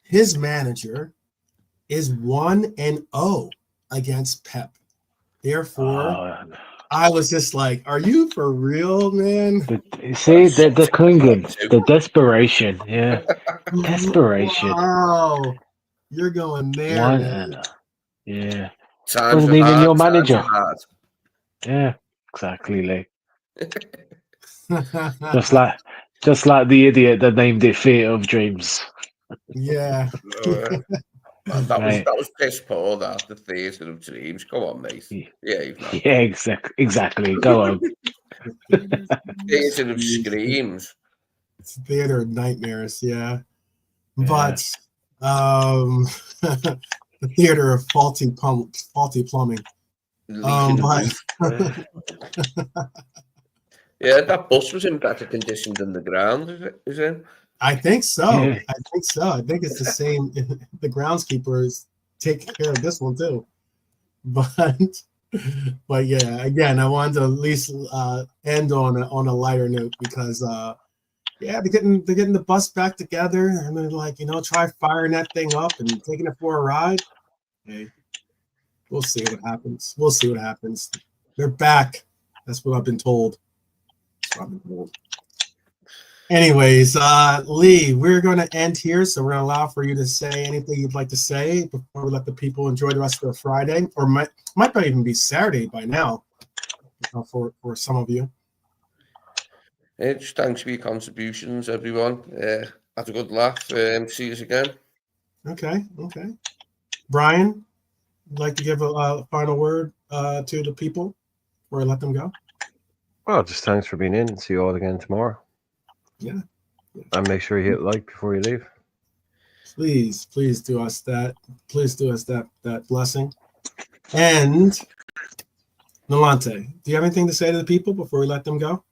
Speaker 1: his manager is 1-0 against Pep. Therefore, I was just like, are you for real, man?
Speaker 4: The clinging, the desperation. Yeah. Desperation.
Speaker 1: Wow. You're going there. Man.
Speaker 4: Yeah.
Speaker 2: Times
Speaker 4: wasn't even
Speaker 2: hard,
Speaker 4: your manager.
Speaker 2: Yeah,
Speaker 4: exactly. Lee. just like the idiot that named it Theatre of Dreams.
Speaker 1: Yeah.
Speaker 2: Man,
Speaker 4: Right.
Speaker 2: that was piss poor. That the theatre of dreams. Come on, mate. Yeah, you've not.
Speaker 4: Yeah, exactly. Go on.
Speaker 2: Theatre of screams.
Speaker 1: It's theater of nightmares, yeah.
Speaker 4: Yeah.
Speaker 1: But the theater of faulty plumbing.
Speaker 2: Leaking
Speaker 1: But
Speaker 2: yeah, that bus was in better condition than the ground, is it?
Speaker 1: I think so.
Speaker 4: Yeah.
Speaker 1: I think so. I think it's the same. The groundskeepers take care of this one too. But yeah, again, I wanted to at least end on a lighter note because yeah, they're getting the bus back together and they're like, try firing that thing up and taking it for a ride. Hey, we'll see what happens. We'll see what happens. They're back. That's what I've been told. Anyways, Lee, we're going to end here, so we're going to allow for you to say anything you'd like to say before we let the people enjoy the rest of their Friday, or might not even be Saturday by now for some of you.
Speaker 2: Just thanks for your contributions, everyone. Have a good laugh. See you again.
Speaker 1: Okay. Brian, would like to give a final word to the people before I let them go?
Speaker 5: Well, just thanks for being in, and see you all again tomorrow.
Speaker 1: Yeah.
Speaker 5: And make sure you hit like before you leave.
Speaker 1: Please do us that. Please do us that blessing. And Nolante, do you have anything to say to the people before we let them go?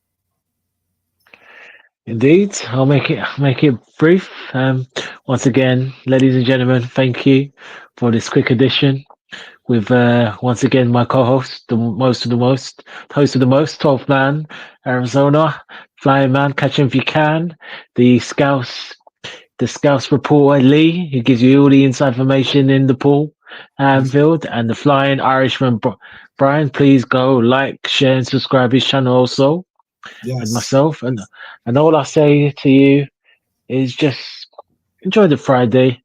Speaker 4: Indeed, I'll make it brief. Once again, ladies and gentlemen, thank you for this quick edition with once again my co-host, the host of the most, 12th man, Arizona, flying man, catch him if you can, the Scouts reporter Lee, who gives you all the inside information in the pool field, and the flying Irishman Brian. Please go like, share, and subscribe his channel also.
Speaker 1: Yes.
Speaker 4: And myself, and all I say to you is just enjoy the Friday.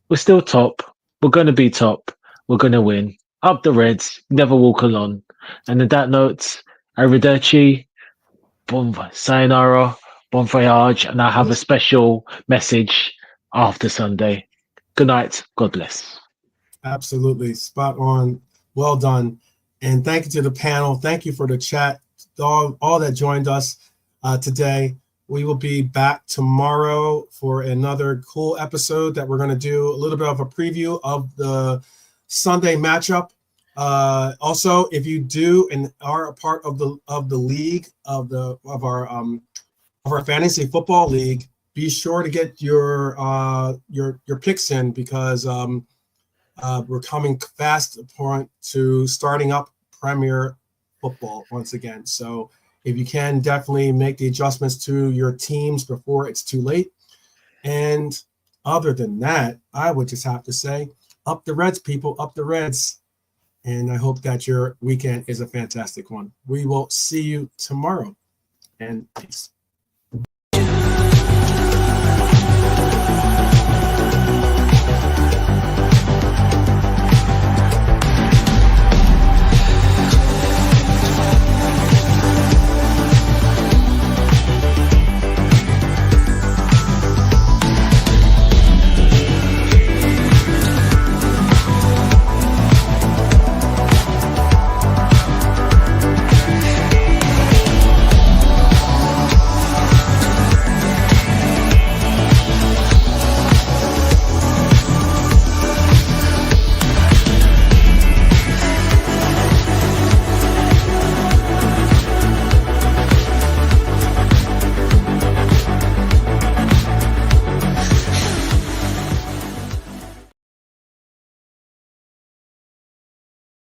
Speaker 4: We're still top. We're going to be top. We're going to win. Up the Reds. Never walk alone. And on that note, arrivederci, sayonara, bon voyage, and I have a special message after Sunday. Good night. God bless.
Speaker 1: Absolutely. Spot on. Well done. And thank you to the panel. Thank you for the chat. All that joined us today. We will be back tomorrow for another cool episode that we're going to do a little bit of a preview of the Sunday matchup. Also, if you do and are a part of the league of our fantasy football league, be sure to get your picks in because we're coming fast to starting up Premier Football once again. So if you can, definitely make the adjustments to your teams before it's too late. And other than that, I would just have to say, up the Reds, people, up the Reds. And I hope that your weekend is a fantastic one. We will see you tomorrow. And peace.